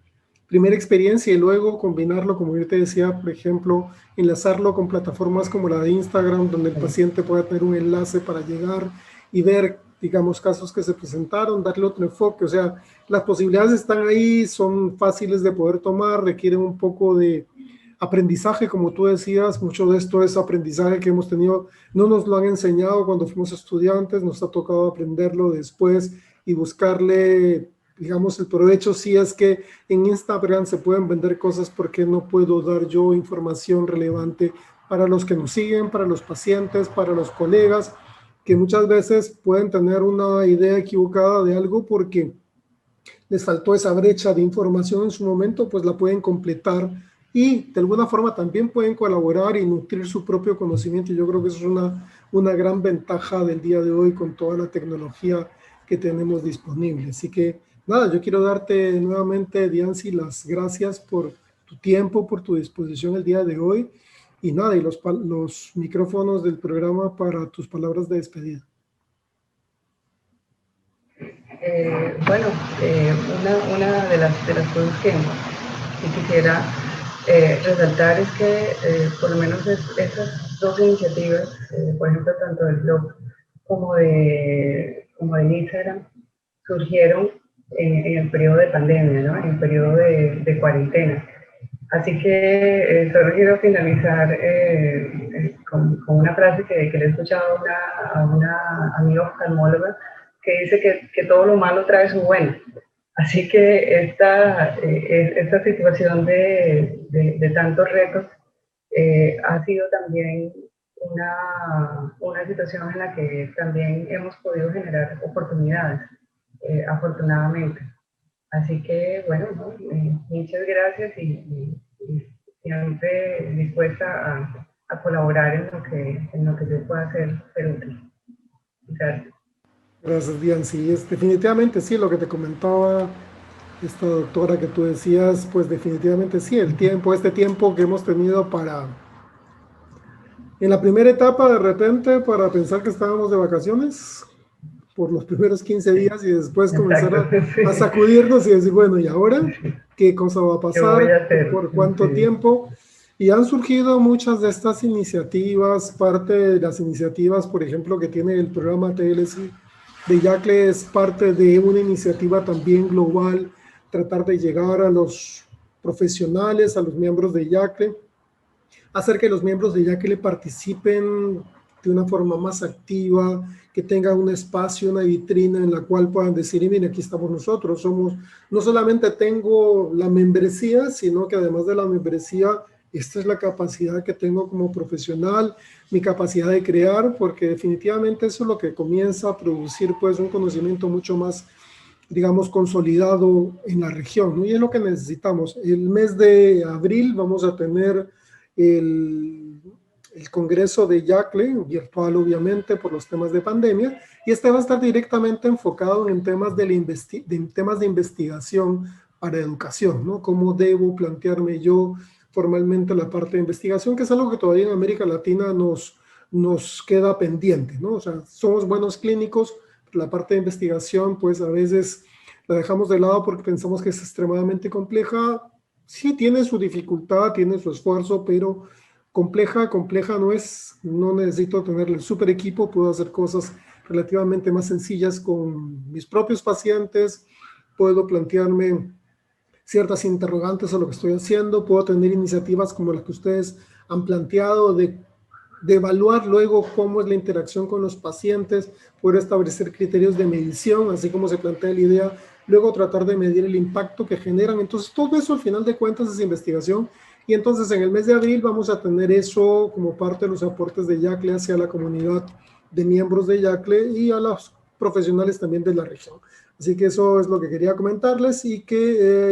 primera experiencia y luego combinarlo, como yo te decía, por ejemplo, enlazarlo con plataformas como la de Instagram, donde el paciente pueda tener un enlace para llegar y ver, digamos, casos que se presentaron, darle otro enfoque. O sea, las posibilidades están ahí, son fáciles de poder tomar, requieren un poco de aprendizaje, como tú decías. Mucho de esto es aprendizaje que hemos tenido, no nos lo han enseñado cuando fuimos estudiantes, nos ha tocado aprenderlo después y buscarle, digamos, el provecho. Si es que en Instagram se pueden vender cosas, ¿por qué no puedo dar yo información relevante para los que nos siguen, para los pacientes, para los colegas, que muchas veces pueden tener una idea equivocada de algo porque les faltó esa brecha de información en su momento? Pues la pueden completar y de alguna forma también pueden colaborar y nutrir su propio conocimiento. Yo creo que eso es una gran ventaja del día de hoy con toda la tecnología que tenemos disponible. Así que nada, yo quiero darte nuevamente, Diancy, las gracias por tu tiempo, por tu disposición el día de hoy. Y nada, y los micrófonos del programa para tus palabras de despedida. Bueno, una de las cosas que quisiera resaltar es que por lo menos estas dos iniciativas, por ejemplo, tanto del blog como de Instagram, surgieron en el periodo de pandemia, ¿no? En el periodo de cuarentena. Así que solo quiero finalizar con una frase que le he escuchado a una amiga oftalmóloga que dice que todo lo malo trae su bueno. Así que esta situación de tantos retos ha sido también una situación en la que también hemos podido generar oportunidades, afortunadamente. Así que, bueno, ¿no? Muchas gracias y siempre dispuesta a colaborar en lo que yo pueda ser útil. Gracias. Gracias, Diancy. Definitivamente sí, lo que te comentaba esta doctora que tú decías, pues definitivamente sí, este tiempo que hemos tenido en la primera etapa de repente para pensar que estábamos de vacaciones por los primeros 15 días y después comenzar a sacudirnos y decir, bueno, ¿y ahora qué cosa va a pasar? ¿Por cuánto tiempo? Y han surgido muchas de estas iniciativas. Parte de las iniciativas, por ejemplo, que tiene el programa TLC de Yacle, es parte de una iniciativa también global, tratar de llegar a los profesionales, a los miembros de Yacle, hacer que los miembros de Yacle participen de una forma más activa, que tengan un espacio, una vitrina en la cual puedan decir, y mire, aquí estamos nosotros, no solamente tengo la membresía, sino que además de la membresía, esta es la capacidad que tengo como profesional, mi capacidad de crear, porque definitivamente eso es lo que comienza a producir pues un conocimiento mucho más, digamos, consolidado en la región, ¿no? Y es lo que necesitamos. El mes de abril vamos a tener el Congreso de Yacle, virtual obviamente por los temas de pandemia, y este va a estar directamente enfocado en temas de investigación para educación, ¿no? ¿Cómo debo plantearme yo formalmente la parte de investigación? Que es algo que todavía en América Latina nos queda pendiente, ¿no? O sea, somos buenos clínicos, pero la parte de investigación pues a veces la dejamos de lado porque pensamos que es extremadamente compleja. Sí tiene su dificultad, tiene su esfuerzo, pero compleja no es. No necesito tener el super equipo, puedo hacer cosas relativamente más sencillas con mis propios pacientes, puedo plantearme ciertas interrogantes a lo que estoy haciendo, puedo tener iniciativas como las que ustedes han planteado de de evaluar luego cómo es la interacción con los pacientes, poder establecer criterios de medición, así como se plantea la idea, luego tratar de medir el impacto que generan. Entonces, todo eso al final de cuentas es investigación. Y entonces en el mes de abril vamos a tener eso como parte de los aportes de YACLE hacia la comunidad de miembros de YACLE y a los profesionales también de la región. Así que eso es lo que quería comentarles y que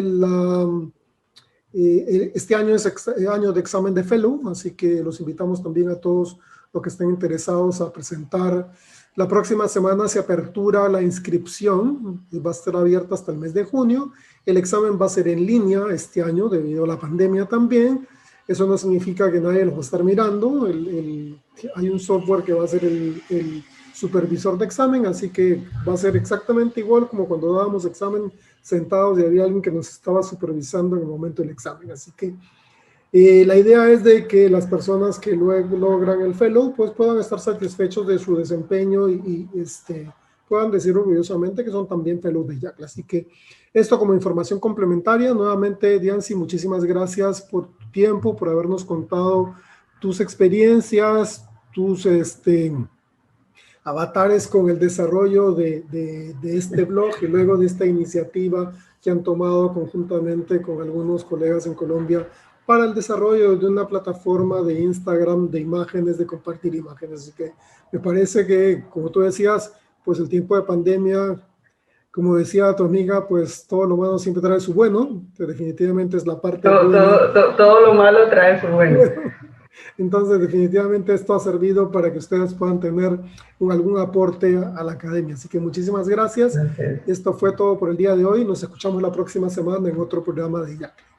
este año es año de examen de fellow, así que los invitamos también a todos los que estén interesados a presentar. La próxima semana se apertura la inscripción, va a estar abierta hasta el mes de junio. El examen va a ser en línea este año debido a la pandemia también. Eso no significa que nadie lo va a estar mirando. Hay un software que va a ser el supervisor de examen, así que va a ser exactamente igual como cuando dábamos examen sentados y había alguien que nos estaba supervisando en el momento del examen. Así que la idea es de que las personas que luego logran el fellow pues puedan estar satisfechos de su desempeño y puedan decir orgullosamente que son también fellows de YACLE. Así que esto como información complementaria. Nuevamente, Diancy, muchísimas gracias por tu tiempo, por habernos contado tus experiencias, tus avatares con el desarrollo de este blog y luego de esta iniciativa que han tomado conjuntamente con algunos colegas en Colombia para el desarrollo de una plataforma de Instagram de imágenes, de compartir imágenes. Así que me parece que, como tú decías, pues el tiempo de pandemia, como decía tu amiga, pues todo lo malo siempre trae su bueno, que definitivamente es la parte buena. Todo lo malo trae su bueno. Entonces, definitivamente esto ha servido para que ustedes puedan tener algún aporte a la academia. Así que muchísimas gracias. Esto fue todo por el día de hoy. Nos escuchamos la próxima semana en otro programa de YACLE.